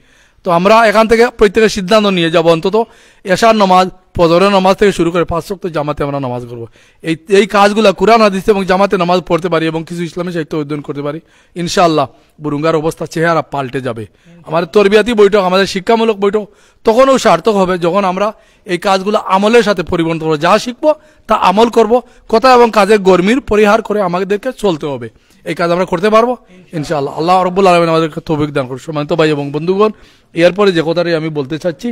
তো আমরা এখান থেকে প্রত্যেকের সিদ্ধান্ত নিয়ে যাবো, অন্তত এশার নামাজ, ফজরের নামাজ থেকে শুরু করে 5 ওয়াক্ত জামাতে আমরা নামাজ করবো। এই কাজগুলা কুরআন হাদিস এবং জামাতে নামাজ পড়তে পারি এবং কিছু ইসলামী সাহিত্য অধ্যয়ন করতে পারি, ইনশাআল্লাহ বুরুঙ্গার অবস্থা চেহারা পাল্টে যাবে। আমাদের তরবিয়াতি বৈঠক, আমাদের শিক্ষামূলক বৈঠক তখনও সার্থক হবে যখন আমরা এই কাজগুলো আমলের সাথে পরিবর্তন করবো। যা শিখবো তা আমল করব, কথা এবং কাজের গরমির পরিহার করে আমাদেরকে চলতে হবে। এই কাজ আমরা করতে পারবো ইনশাআল্লাহ। আল্লাহ রাব্বুল আলামিন আমাদেরকে তৌফিক দান করুন। সম্মানিত ভাই এবং বন্ধুগণ, এরপরে যে কথাটি আমি বলতে চাচ্ছি,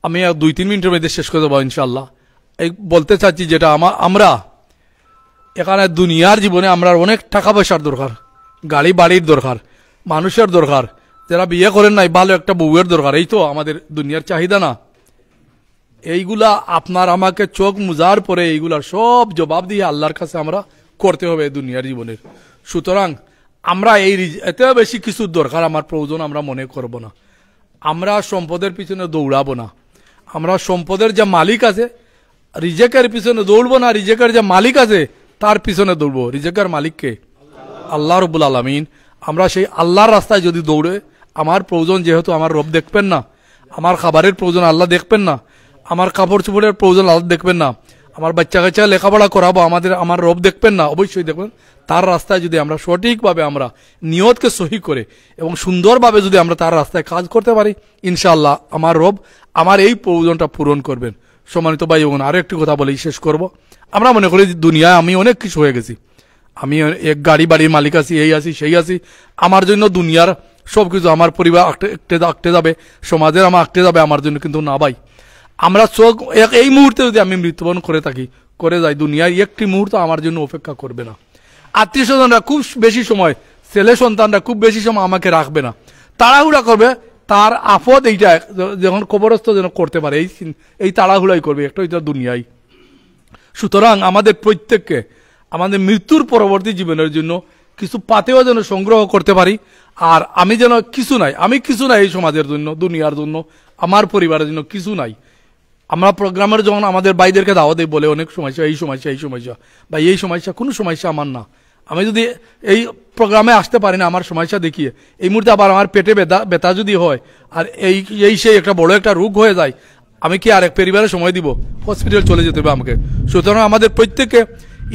আমি 2-3 মিনিটের মধ্যে শেষ করে দেবো ইনশাআল্লাহ। এই বলতে চাচ্ছি যেটা আমরা এখানে দুনিয়ার জীবনে আমরা অনেক টাকা পয়সার দরকার, গাড়ি বাড়ির দরকার, মানুষের দরকার, যারা বিয়ে করেন নাই ভালো একটা বউয়ের দরকার। এই তো আমাদের দুনিয়ার চাহিদা না? এইগুলা আপনার আমাকে চোখ মুজার পরে এইগুলার সব জবাব দিয়ে আল্লাহর কাছে আমরা করতে হবে দুনিয়ার জীবনের। সুতরাং আমরা এতে বেশি কিছু দরকার আমার প্রয়োজন আমরা মনে করব না। আমরা সম্পদের পিছনে দৌড়াবো না। আমরা সম্পদের যে মালিক আছে রিজেকের পিছনে দৌড়বো না, রিজেকের যে মালিক আছে তার পিছনে দৌড়বো। রিজেকের মালিককে আল্লাহ রাব্বুল আলামিন। আমরা সেই আল্লাহর রাস্তায় যদি দৌড়ে, আমার প্রয়োজন যেহেতু আমার রব দেখবেন না, আমার খাবারের প্রয়োজন আল্লাহ দেখবেন না, আমার কাপড় চোপড়ের প্রয়োজন আল্লাহ দেখবেন না, আমার বাচ্চা কাচ্চা লেখাপড়া করাবো আমার রব দেখবেন না, অবশ্যই দেখবেন। তার রাস্তায় যদি আমরা সঠিকভাবে আমরা নিয়তকে সহি করে এবং সুন্দরভাবে যদি আমরা তার রাস্তায় কাজ করতে পারি, ইনশাআল্লাহ আমার রব আমার এই প্রয়োজনটা পূরণ করবেন। সম্মানিত ভাই বোন, আরো একটি কথা বলেই শেষ করব। আমরা মনে করি দুনিয়ায় আমি অনেক কিছু হয়ে গেছি, আমি এক গাড়ি বাড়ির মালিক আছি, এই আছি সেই আছি, আমার জন্য দুনিয়ার সবকিছু, আমার পরিবার আঁকতে যাবে, সমাজের আমার আঁকতে যাবে আমার জন্য। কিন্তু না ভাই, আমরা চোখ এই মুহূর্তে যদি আমি মৃত্যুবরণ করে যাই, দুনিয়ায় একটি মুহূর্ত আমার জন্য অপেক্ষা করবে না। আত্মীয় স্বজনরা খুব বেশি সময়, ছেলে সন্তানরা খুব বেশি সময় আমাকে রাখবে না, তাড়াহুড়া করবে। তার আপদ এইটা যখন কবরস্থ যেন করতে পারে, এই তাড়াহুড়াই করবে একটা ওইটা দুনিয়ায়। সুতরাং আমাদের প্রত্যেককে আমাদের মৃত্যুর পরবর্তী জীবনের জন্য কিছু পাতেও যেন সংগ্রহ করতে পারি। আর আমি যেন কিছু নাই এই সমাজের জন্য, দুনিয়ার জন্য, আমার পরিবারের জন্য কিছু নাই। আমরা প্রোগ্রামের যখন আমাদের ভাইদেরকে দাওয়াত দেই, বলে অনেক সমস্যা, এই সমস্যা বা এই সমস্যা, কোনো সমস্যা আমার না। আমি যদি এই প্রোগ্রামে আসতে পারি না আমার সমস্যা দেখিয়ে, এই মুহূর্তে আবার আমার পেটে ব্যথা যদি হয় আর সেই একটা বড় একটা রোগ হয়ে যায়, আমি কি আর এক পরিবারের সময় দিব? হসপিটাল চলে যেতে হবে আমাকে। সুতরাং আমাদের প্রত্যেককে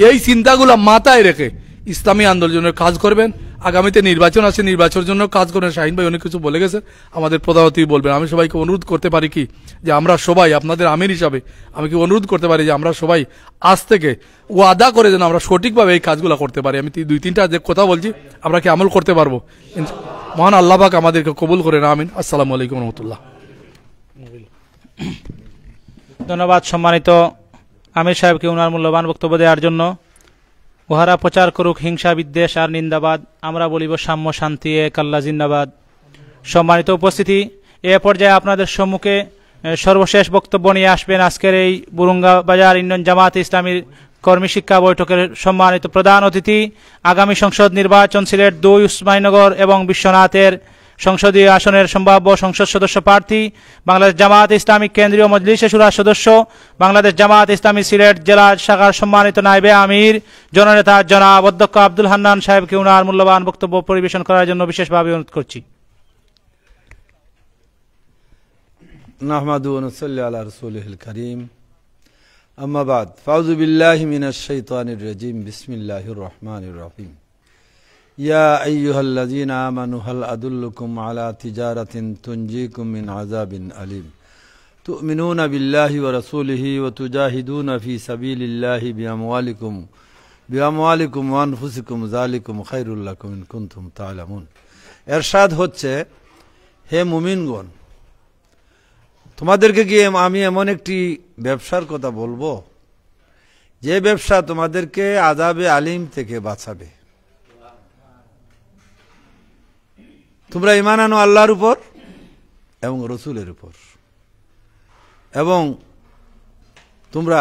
এই চিন্তাগুলো মাথায় রেখে ইসলামী আন্দোলনের কাজ করবেন। আগামীতে নির্বাচন আছে, নির্বাচনের জন্য কাজ করেন। শাহিন ভাই অনেক কিছু বলে গেছে, আমাদের প্রধান অতিথি বলবেন। আমি সবাইকে অনুরোধ করতে পারি কি, যে আমরা সবাই আপনাদের আমির হিসাবে আমি কি অনুরোধ করতে পারি যে আমরা সবাই আজ থেকে ওয়াদা করে যেন আমরা সঠিকভাবে এই কাজগুলো করতে পারি। আমি 2-3টা যে কথা বলছি আমরা কি আমল করতে পারবো? মহান আল্লাহ পাক আমাদেরকে কবুল করেন, আমিন। আসসালামু আলাইকুম রহমতুল্লাহ। ধন্যবাদ সম্মানিত আমির সাহেবকে ওনার মূল্যবান বক্তব্য দেওয়ার জন্য। উহারা প্রচার করুক হিংসা বিদ্বেষ আর নিন্দাবাদ, আমরা বলিব সাম্য শান্তি এক আল্লাহ জিন্দাবাদ। সম্মানিত উপস্থিতি, এ পর্যায়ে আপনাদের সম্মুখে সর্বশেষ বক্তব্য নিয়ে আসবেন আজকের এই বুরুঙ্গা বাজার ইউনিয়ন জামাত ইসলামীর কর্মী শিক্ষা বৈঠকের সম্মানিত প্রধান অতিথি, আগামী সংসদ নির্বাচন সিলেট 2 উসমানীনগর এবং বিশ্বনাথের সংসদীয় আসনের সম্ভাব্য সংসদ সদস্য প্রার্থী, বাংলাদেশ জামাত ইসলামী কেন্দ্রীয় মজলিসে শুরার সদস্য, বাংলাদেশ জামাত ইসলামী সিলেট জেলা শাখার সম্মানিত নায়েবে আমির জননেতা জনাব অধ্যক্ষ আব্দুল হান্নান সাহেবকে ওনার মূল্যবান বক্তব্য পরিবেশন করার জন্য বিশেষভাবে অনুরোধ করছি। নাহমাদু ওয়া নুসাল্লি আলা রাসূলিল কারীম, আম্মা বাদ, ফাউযু বিল্লাহি মিনাশ শাইতানির রাজীম, বিসমিল্লাহির রহমানির রহিম। ইয়া আইয়ুহাল্লাযীনা আমানু হাল আদুল্লুকুম আলা তিজারাতিন তুনজিকুম মিন আযাবিন আলীম তু'মিনুনা বিল্লাহি ওয়া রাসূলিহি ওয়া তুজাহিদুনা ফি সাবিলিল্লাহি বিআমওয়ালিকুম ওয়া আনফুসিকুম যালিকুম খায়রুল লাকুম ইন কুনতুম তা'লামুন। ইরশাদ হচ্ছে, হে মুমিনগণ, তোমাদেরকে কি আমি এমন একটি ব্যবসার কথা বলবো যে ব্যবসা তোমাদেরকে আযাবে আলিম থেকে বাঁচাবে। তোমরা ঈমান আনো আল্লাহর উপর এবং রসুলের উপর, এবং তোমরা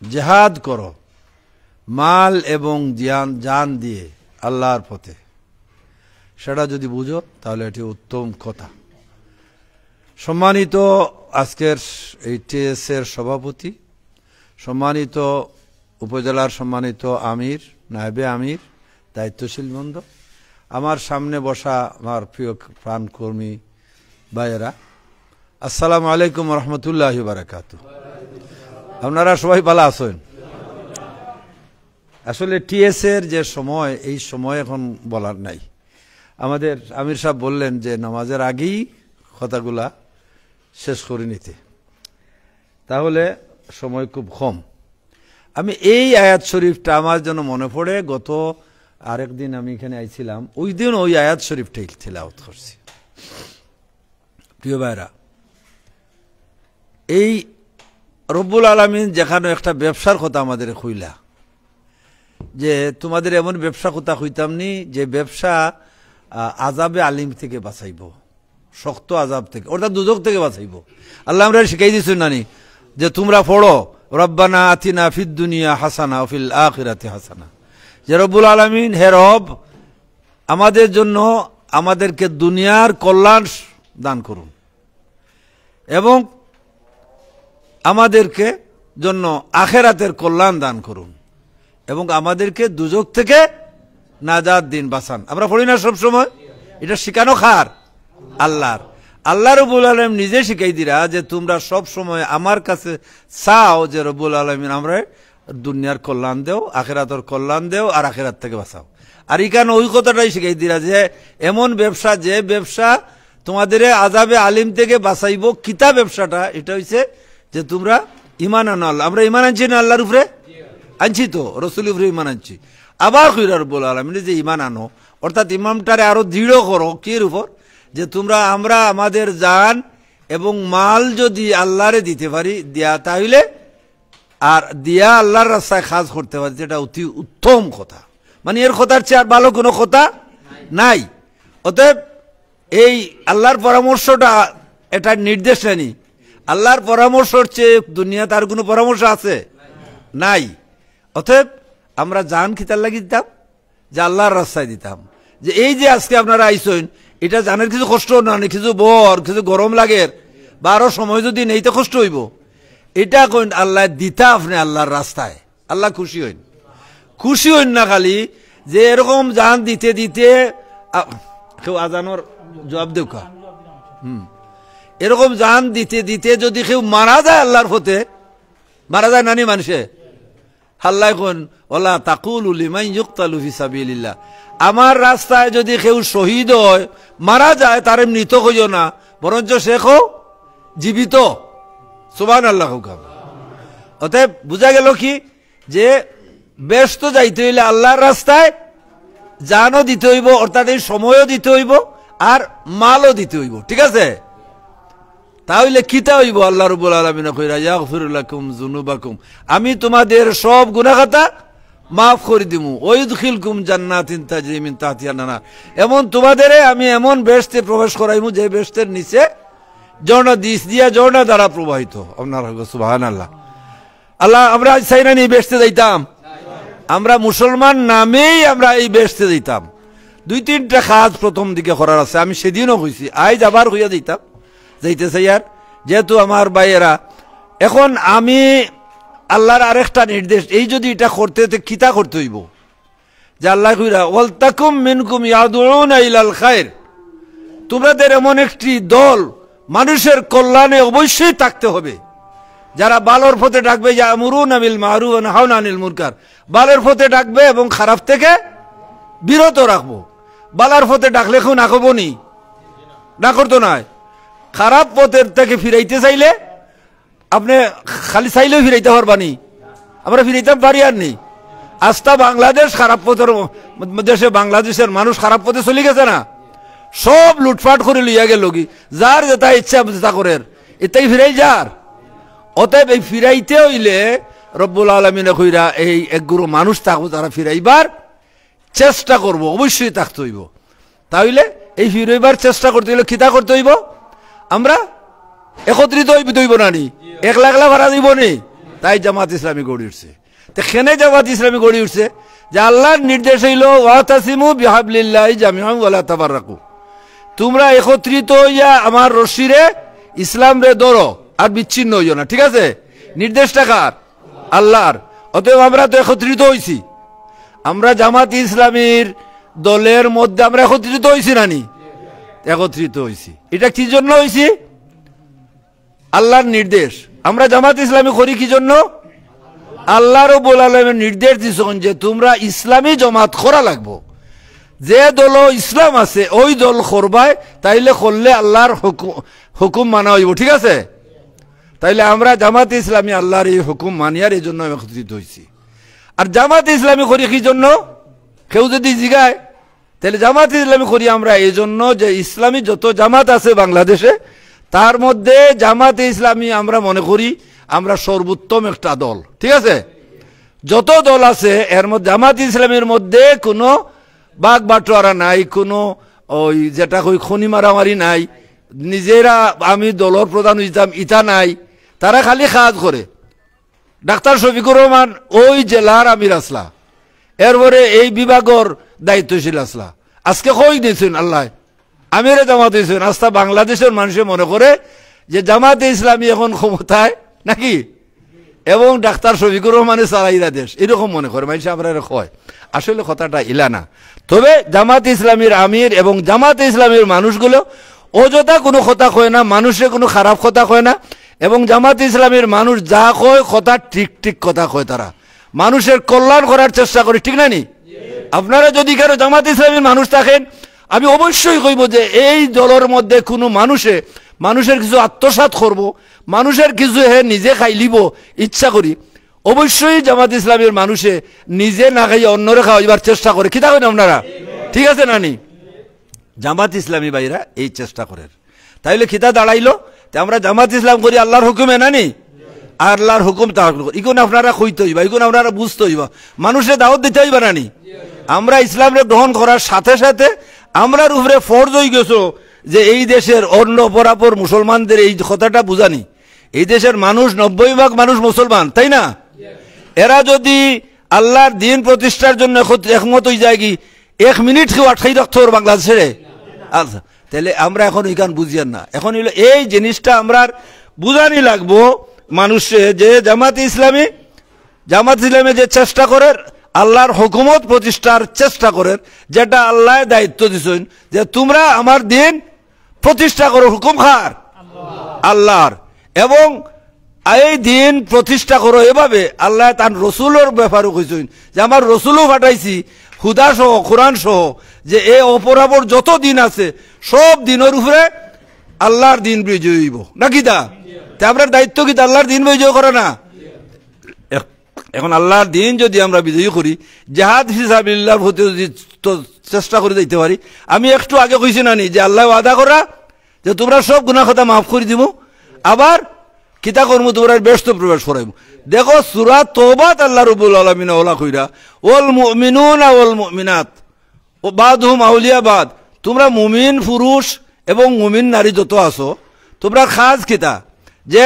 জিহাদ করো মাল এবং জান দিয়ে আল্লাহর পথে। সেটা যদি বুঝো তাহলে এটি উত্তম কথা। সম্মানিত আজকের এই টিএস এর সভাপতি, সম্মানিত উপজেলার সম্মানিত আমির, নায়েবে আমির, দায়িত্বশীল বৃন্দ, আমার সামনে বসা আমার প্রিয় প্রাণকর্মী ভাইয়েরা, আসসালামু আলাইকুম রহমতুল্লাহ বারাকাতু। আপনারা সবাই ভালো আছেন? আসলে টিএস এর যে সময়, এই সময় এখন বলার নাই। আমাদের আমির সাহেব বললেন যে নামাজের আগেই কথাগুলা শেষ করে নিতে, তাহলে সময় খুব কম। আমি এই আয়াত শরীফটা আমার জন্য মনে পড়ে, গত আরেকদিন আমি এখানে আইছিলাম, ওই দিন ওই আয়াত শরীফটাই তিলাওয়াত করছি। প্রিয় ভাইরা, এই রব্বুল আলামিন যেখানে একটা ব্যবসার কথা আমাদের কইলা, যে তোমাদের এমন ব্যবসা কথা কইতাম নি যে ব্যবসা আজাবে আলিম থেকে বাঁচাইব, শক্ত আজাব থেকে, অর্থাৎ দুজক থেকে বাঁচাইব। আল্লাহ আমরা শিখাই দিচ্ছেন নানি যে তোমরা পড়ো রব্বানা আতিনা ফিদ দুনিয়া হাসানা ফিল আখিরাতি হাসানা, যে রব্বুল আলামিন হে রব আমাদের জন্য আমাদেরকে দুনিয়ার কল্যাণ দান করুন এবং আমাদেরকে জন্য আখেরাতের কল্যাণ দান করুন এবং আমাদেরকে দুজক থেকে নাজাত দিন বাঁচান। আমরা পড়ি না সব সময়? এটা শিখানো খার আল্লাহর। আল্লাহ রব্বুল আলামিন নিজে শিখাই দিরা যে তোমরা সব সময় আমার কাছে চাও যে রব্বুল আলামিন আমরা দুনিয়ার কল্যাণ দেও, আখেরাতের কল্যাণ দেও আর আখেরাত থেকে বাঁচাও। আর এখানে ওই কথাটাই শিখাই দিরা যে এমন ব্যবসা, যে ব্যবসা তোমাদের আজাবে আলিম থেকে বাঁচাইব। কিতা ব্যবসাটা? এটা হইছে যে তোমরা ইমান আনো আল্লাহ। আমরা ইমান আনছি না আল্লাহর উপরে? আনছি তো, রসুলের উপরে ইমান আনছি। আবার কইরা রব্বুল আলামিন যে ইমান আনো, অর্থাৎ ইমানটারে আরো দৃঢ় করো। কির উপর? যে তোমরা আমরা আমাদের জান এবং মাল যদি আল্লাহরে দিতে পারি দিয়া, তাহলে আর দিয়া আল্লাহর রাস্তায় কাজ করতে পারি, যেটা অতি উত্তম কথা। মানে এর কথার চেয়ে আর ভালো কোনো কথা নাই। অতএব এই আল্লাহর পরামর্শটা, এটা নির্দেশ নেই। আল্লাহর পরামর্শর চেয়ে দুনিয়াতে আর কোনো পরামর্শ আছে? নাই। অতএব আমরা জান খিতার লাগি দিতাম, যে আল্লাহর রাস্তায় দিতাম। যে এই যে আজকে আপনারা আইসেন, এটা জানের কিছু কষ্ট না, কিছু বর, কিছু গরম লাগে, বা আরো সময় যদি নেই তো কষ্ট হইব। এটা কইন আল্লাহ দিতা আপনি আল্লাহর রাস্তায়, আল্লাহ খুশি হইন। খুশি হইন না খালি যে এরকম জান দিতে দিতে কেউ আজানোর জবাব দেও কা, এরকম জান দিতে দিতে যদি কেউ মারা যায় আল্লাহর পথে, মারা যায় নানি মানুষে, আল্লাহ কোন ওয়ালা তাকুলু লিমান ইউকতালু ফি সাবিলিল্লাহ, আমার রাস্তায় যদি কেউ শহীদ হয়, মারা যায়, তারে মৃত কইও না, বরঞ্চ সে জীবিত। সুবহানাল্লাহ। অতএব বুঝা গেল কি, যে ব্যস্ত যাইতে হইলে আল্লাহর রাস্তায় জানও দিতে হইব, অর্থাৎ এই সময়ও দিতে হইব আর মালও দিতে হইব। ঠিক আছে? তাহলে কিতা হইব? আল্লাহ রাব্বুল আলামিন কইরা ইয়াগফিরু লাকুম যুনুবাকুম, আমি তোমাদের সব গুনাহ খাতা মাফ করে দিমু, ওয়াইদখিলকুম জান্নাতিন তাজরি মিন তাহতিহা আন-নাহর, এমন তোমাদের আমি এমন বেহেশতে প্রবেশ করাইমু যে বেহেশতের নিচে ঝর্ণা দিয়া ঝর্ণা দ্বারা প্রবাহিত। আপনার সুবহানাল্লাহ। আল্লাহ আমরা চাই না নি বেহেশতে যাইতাম? আমরা মুসলমান নামেই আমরা এই বেহেশতে যাইতাম। দুই তিনটা কাজ প্রথম দিকে করার আছে, আমি সেদিনও কইছি, আজ আবার হইয়া দিতাম, যাইতে চাই। আর যেহেতু আমার ভাইয়েরা, এখন আমি আল্লাহর আরেকটা নির্দেশ, এই যদি এটা করতে কিতা করতে হইব, যে আল্লাহ কইরা ওয়ালতাকুম মিনকুম ইয়াদউনা ইলাল খায়র, তোমাদের এমন একটি দল মানুষের কল্যাণে অবশ্যই থাকতে হবে, যারা ভালোর পথে ডাকবে, ইয়ামুরুনা বিল মারুফ ওয়া নাহাউনা আনিল মুনকার, ভালোর পথে ডাকবে এবং খারাপ থেকে বিরত রাখবো। ভালোর পথে ডাকলে কেউ না করবো নি? না করতো নয়। খারাপ পথের থেকে ফিরাইতে চাইলে আপনি খালি চাইলেও ফিরাইতে পারবানি, আমরা ফিরাইতে পারি আর নেই। আস্থা বাংলাদেশ খারাপ পথের দেশে, বাংলাদেশের মানুষ খারাপ পথে চলে গেছে না, সব লুটপাট করে লইয়া গেল কি, যার যেটা ইচ্ছা তা করে, এটাই ফিরাই যার। অতএব এই ফিরাইতে হইলে রব্বুল আলামিন কইরা এই একগুলো মানুষ থাকবো, তারা ফিরাইবার চেষ্টা করব, অবশ্যই থাকতে হইব। তাহলে এই ফিরাইবার চেষ্টা করতে হইলে কিতা করতে হইব? আমরা একত্রিত হইব না নি, একলা একলা ভাড়া দিব নি। তাই জামাত ইসলামী গড়ে উঠছে। তো কেনে জামাত ইসলামী গড়ে উঠছে? যে আল্লাহর নির্দেশ হইল ওয়াতাসিমু বিহাবলিল্লাহি জামিআন ওয়ালা তাফাররাকু, তোমরা একত্রিত হইয়া আমার রশিরে ইসলাম রে ধরো আর বিচ্ছিন্ন হইও না, ঠিক আছে? নির্দেশটা কার? আল্লাহর। অতএব আমরা তো একত্রিত হইছি, আমরা জামাত ইসলামীর দলের মধ্যে আমরা একত্রিত হইছি নানি? একত্রিত হইছি। এটা কি জন্য হইছি? আল্লাহর নির্দেশ। আমরা জামাত ইসলামী করি কি জন্য? আল্লাহ রাব্বুল আলামিন নির্দেশ দিয়েছেন যে তোমরা ইসলামী জামাত করা লাগবো, যে দল ইসলাম আছে ওই দল করবায়, তাইলে করলে আল্লাহর হুকুম মানা হইব, ঠিক আছে? তাইলে আমরা জামাত ইসলামী আল্লাহর এই হুকুম মানিয়ার এই জন্য একত্রিত হইছি। আর জামাত ইসলামী করি কি জন্য? কেউ যদি জিগায় তাহলে জামাত ইসলামী করি আমরা এই জন্য যে ইসলামী যত জামাত আছে বাংলাদেশে, তার মধ্যে জামাত ইসলামী আমরা মনে করি আমরা সর্বোত্তম একটা দল, ঠিক আছে? যত দল আছে এর মধ্যে জামাত ইসলামের মধ্যে কোনো বাগ বাটোয়ারা নাই, কোনো ওই যেটা কই খনি মারামারি নাই, নিজেরা আমি দলের প্রধান হইতাম ইটা নাই। তারা খালি কাজ করে। ডাক্তার শফিকুর রহমান ওই জেলার আমির আসলা, এরপরে এই বিভাগের দায়িত্বশীল আসলা, আজকে কই দিয়েছেন আল্লাহ আমিরে জামাত দিয়েছেন। আস্থা বাংলাদেশের মানুষে মনে করে যে জামাতে ইসলামী এখন ক্ষমতায় নাকি, এবং ডাক্তার শফিকুর রহমানের চালাইরা দেশ, এরকম মনে করে মানুষ। আমরা হয় আসলে কথাটা ইলা না। তবে জামাত ইসলামীর আমির এবং জামাত ইসলামীর মানুষগুলো অযথা কোনো কথা কয় না, মানুষের কোনো খারাপ কথা কয় না, এবং জামাত ইসলামীর মানুষ যা কয় কথা ঠিক ঠিক কথা কয়। তারা মানুষের কল্যাণ করার চেষ্টা করে, ঠিক না নি? আপনারা যদি কারো জামাত ইসলামীর মানুষ থাকেন, আমি অবশ্যই কইব যে এই দলের মধ্যে কোনো মানুষের কিছু আত্মসাৎ করব, মানুষের কিছু হে নিজে খাইলিব ইচ্ছা করি, অবশ্যই জামাত ইসলামের মানুষে নিজে না খাইয়ে অন্যরে খাওয়াইবার চেষ্টা করে। কি থাকেন আপনারা? ঠিক আছে নানি? জামাত ইসলামী ভাইরা এই চেষ্টা করেন। তাইলে খিতা দাঁড়াইলো আমরা জামাত ইসলাম করি আল্লাহর হুকুমে নানি, আল্লাহর হুকুম তাহলে ইগুন আপনারা কইতে হইবা, ইগুন আপনারা বুঝতে হইবা, মানুষের দাওয়াত দিতে হইবা নানি। আমরা ইসলামকে গ্রহণ করার সাথে সাথে আমরার উপরে ফরজ হয়ে গেছো যে এই দেশের অন্য অপরাপর মুসলমানদের এই কথাটা বুঝানি। এই দেশের মানুষ 90% মানুষ মুসলমান, তাই না? এরা যদি আল্লাহর দিন প্রতিষ্ঠার জন্য একমত হয়ে যায়, কি 1 মিনিট কেউ আটকাই রাখতে হবে বাংলাদেশে? আচ্ছা, তাহলে আমরা এখন এইখান বুঝিয়ান না। এখন হইলো এই জিনিসটা আমরা বুঝানি লাগবো মানুষে যে জামাত ইসলামী যে চেষ্টা করে আল্লাহর হুকুমত প্রতিষ্ঠার চেষ্টা করে, যেটা আল্লাহ দায়িত্ব দিছেন যে তোমরা আমার দিন প্রতিষ্ঠা করো। হুকুম কার? আল্লাহর। এবং এই দিন প্রতিষ্ঠা করো এভাবে আল্লাহ তার রসুলের ব্যাপারে কইছেন যে আমার রসুলও পাঠাইছি হুদা সহ কোরআন সহ, যে এই অপরাপর যত দিন আছে সব দিনের উপরে আল্লাহর দিন বিজয় হইব নাকি? তা আপনার দায়িত্ব কি আল্লাহর দিন বিজয় করে না? এখন আল্লাহর দিন যদি আমরা বিজয়ী করি, জিহাদ ফিসাবিল্লাহর হতে যদি চেষ্টা করে দিতে পারি। আমি একটু আগে কইছি নানি যে আল্লাহ ওয়াদা করা যে তোমরা সব গুনাহ কথা মাফ করে দিব, আবার কিতা কর্ম তোমরা ব্যস্ত প্রবেশ করাইব। দেখো সূরা তওবাত আল্লাহ রাব্বুল আলামিন ওলা কইরা ওয়াল মুমিনুনা ওয়াল মুমিনাত ও বাদহুম আউলিয়া বাদ, তোমরা মুমিন পুরুষ এবং মুমিন নারী যত আছো তোমরা খাস কিতা যে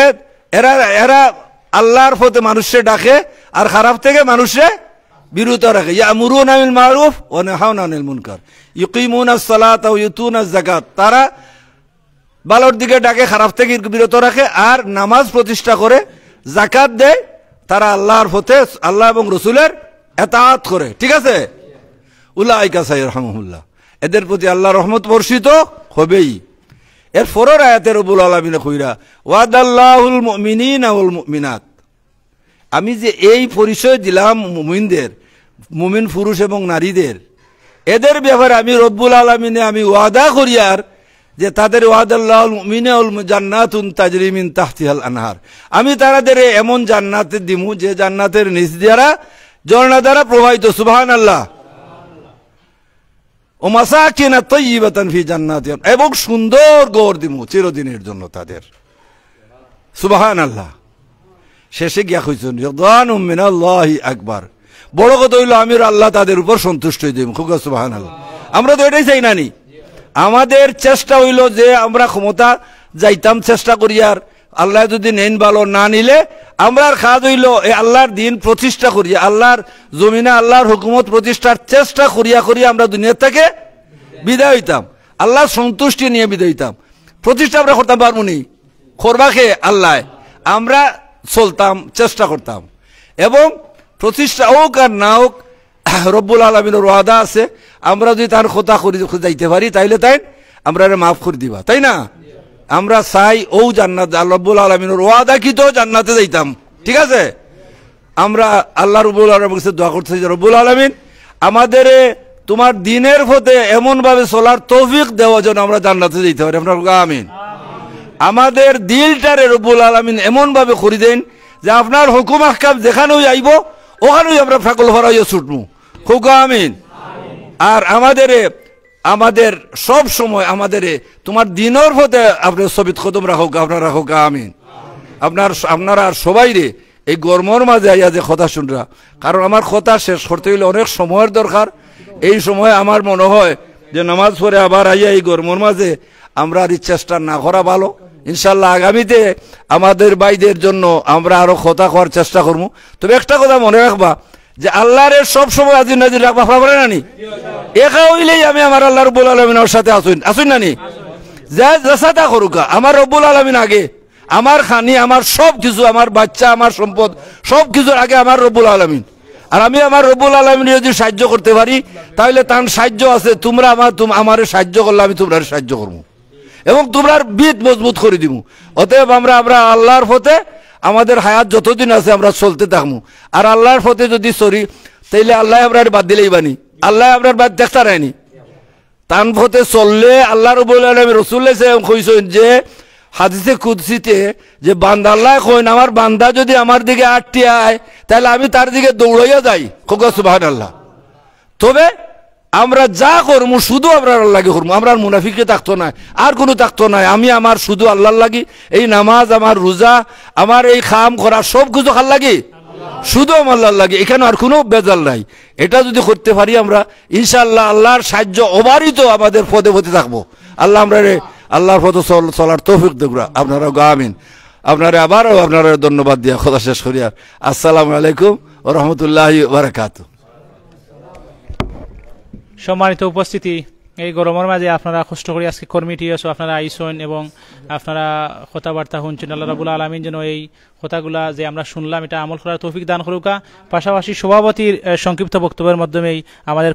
এরা আল্লাহর পথে মানুষে ডাকে আর খারাপ থেকে মানুষে বিরত রাখে। ইয়ামুরুনা বিল মারুফ ওয়া নাহাউনা আনিল মুনকার ইউকিমুনাস সালাতা ওয়া ইউতুনাজ যাকাত, তারা ভালোর দিকে ডাকে, খারাপ থেকে বিরত রাখে, আর নামাজ প্রতিষ্ঠা করে, যাকাত দেয়, তারা আল্লাহর পথে আল্লাহ এবং রসুলের এতাআত করে। ঠিক আছে? উলাইকা সাইয়্যুরহামুহুল্লাহ, এদের প্রতি আল্লাহর রহমত বর্ষিত হবেই। এর পরের আয়াতে রব্বুল আলামিন কইরা ওয়াদাল্লাহুল মুমিনিনা ওয়াল মুমিনাত, আমি যে এই পরিচয় দিলাম মুমিনদের, মুমিন পুরুষ এবং নারীদের, এদের ব্যাপারে আমি রব্বুল আলামিনে আমি ওয়াদা করি আর যে তাদের ওয়াদাল্লাহুল মুমিনুল জান্নাতুন তাজরি মিন তাহতিহাল আনহার, আমি তাদের এমন জান্নাতে দিমু যে জান্নাতের নিচ দ্বারা ঝর্ণা দ্বারা প্রবাহিত। সুবহানাল্লাহ। ও মাসাকিনা তাইয়্যিবাতান ফি জান্নাতিন, এবং সুন্দর ঘর দিমু চিরদিনের জন্য তাদের। সুবহানাল্লাহ। শেষে গিয়া কইছেন রিদওয়ানুম মিনাল্লাহি আকবার, বড় কথা হইল আমি আল্লাহ তাদের উপর সন্তুষ্ট হই দেব। খুব সুবহানাল্লাহ। আমরা তো এটাই চাই নানি। আমাদের চেষ্টা হইল যে আমরা ক্ষমতা যাইতাম চেষ্টা করি, আর আল্লাহ যদি নেন ভালো, না নিলে আমরা কাজ হইল এই আল্লাহর দিন প্রতিষ্ঠা করি, আল্লাহর জমিনে আল্লাহর হুকুমত প্রতিষ্ঠার চেষ্টা করিয়া করিয়া আমরা দুনিয়া থেকে বিদায় হইতাম, আল্লাহর সন্তুষ্টি নিয়ে বিদায় হইতাম। প্রতিষ্ঠা আমরা করতে পারবো নি? করবাকে আল্লাহ আমরা চলতাম, চেষ্টা করতাম, এবং প্রতিষ্ঠা হোক আর না হোক রব্বুল আলমিনের ওয়াদা আছে, আমরা যদি তার কথা করে যাইতে পারি তাইলে তাই আমরা মাফ করে দিবা, তাই না? আমরা চাই ও জান্নাত, রব্বুল আলমিনের ওয়াদা কি তো জান্নাতে যাইতাম, ঠিক আছে? আমরা আল্লাহ রব্বুল আলমীর কাছে দোয়া করতেছি যে রব্বুল আলমিন আমাদের তোমার দিনের পথে এমন ভাবে চলার তৌফিক দেওয়া যেন আমরা জান্নাতে যেতে পারি, আমরা আমিন। আমাদের দিলটারে রব্বুল আলমিন এমন ভাবে করে দেন যে আপনার হুকুম আহকাম যেখানেও আইব ওখানেই আমরা ফাকল ভরাইয়া ছুটবো, হুকুম আমিন। আর আমাদের সব সময় আমাদের তোমার দিনের পথে আপনার সবিত কদম রাখো, আপনার রাখো আমিন। আপনারা সবাই রে এই গরমের মাঝে আইয়া যে কথা শুনরা, কারণ আমার কথা শেষ করতে হইলে অনেক সময়ের দরকার। এই সময় আমার মনে হয় যে নামাজ পড়ে আবার আইয়া এই গরমের মাঝে আমরা আর চেষ্টা না করা ভালো। ইনশাল্লাহ আগামীতে আমাদের ভাইদের জন্য আমরা আরো কথা করার চেষ্টা করবো। তবে একটা কথা মনে রাখবা যে আল্লাহর সব সময় আজির নাজির রাখবা পারে না নি, একা হইলেই আমি আমার আল্লাহ রব্বুল আলমিনের সাথে আসুন না নি, যাতা করুকা আমার রব্বুল আলমিন আগে, আমার খানি, আমার সব কিছু, আমার বাচ্চা, আমার সম্পদ, সব কিছুর আগে আমার রব্বুল আলমিন। আর আমি আমার রব্বুল আলমিন যদি সাহায্য করতে পারি তাহলে তার সাহায্য আছে, তোমরা আমার সাহায্য করলে আমি তোমরা সাহায্য করবো এবং তোমরা বিদ মজবুত করে দিব। অতএব আমরা আল্লাহর পথে আমাদের হায়াত যতদিন আছে আমরা চলতে থাকবো। আর আল্লাহর পথে যদি চলি তাইলে আল্লাহ আপনার বাদ দিলেই বানি, আল্লাহ আপনার বাদ দেখতে রায়নি। তান পথে চললে আল্লাহ রব্বুল আলামিন রাসূল কইছেন যে হাদিসে কুদসিতে যে বান্দা আল্লাহ কইন আমার বান্দা যদি আমার দিকে আটটি আয় তাহলে আমি তার দিকে দৌড়াইয়া যাই, সুবহানাল্লাহ। তবে আমরা যা করবো শুধু আপনার আল্লাহকে করবো, আমরা মুনাফিকে থাকতো না, আর কোনো থাকতো না। আমি আমার শুধু আল্লাহর লাগি, এই নামাজ, আমার রোজা, আমার এই খাম করা সব কিছু খাল লাগি শুধু আমার আল্লাহর লাগে, এখানে আর কোনো বেজাল নাই। এটা যদি করতে পারি আমরা ইনশাআল্লাহ আল্লাহর সাহায্য অবারিত আমাদের পদে পদে থাকবো। আল্লাহ আমরা আল্লাহর পথে চলার তৌফিক দেবো। আপনারা আমিন। আপনারা আবারও আপনারা ধন্যবাদ দিয়া কথা শেষ করি। আর আসসালামু আলাইকুম ওয়া রাহমাতুল্লাহি ওয়া বারাকাতুহু। সম্মানিত উপস্থিতি, এই গরমের মাঝে আপনারা কষ্ট করে আজকে কর্মীটি আছো, আপনারা আইসেন এবং আপনারা কথাবার্তা শুনছেন। আল্লাহ রাব্বুল আলামিন যেন এই কথাগুলা যে আমরা শুনলাম এটা আমল করার তৌফিক দান করুকা। পাশাপাশি সভাপতির সংক্ষিপ্ত বক্তব্যের মাধ্যমেই আমাদের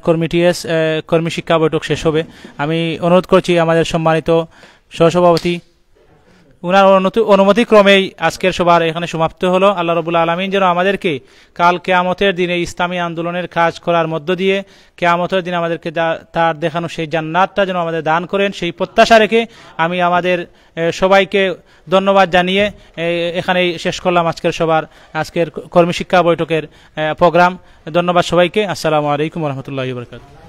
কর্মী শিক্ষা বৈঠক শেষ হবে। আমি অনুরোধ করছি আমাদের সম্মানিত সহসভাপতি, উনার অনুমতি ক্রমেই আজকের সবার এখানে সমাপ্ত হলো। আল্লাহ রাব্বুল আলামিন যেন আমাদেরকে কাল কিয়ামতের দিনে ইসলামী আন্দোলনের কাজ করার মধ্য দিয়ে কিয়ামতের দিন আমাদেরকে তার দেখানো সেই জান্নাতটা যেন আমাদের দান করেন, সেই প্রত্যাশা রেখে আমি আমাদের সবাইকে ধন্যবাদ জানিয়ে এখানেই শেষ করলাম আজকের কর্মী শিক্ষা বৈঠকের প্রোগ্রাম। ধন্যবাদ সবাইকে। আসসালামু আলাইকুম ওয়া রাহমাতুল্লাহি ওয়া বারাকাতুহু।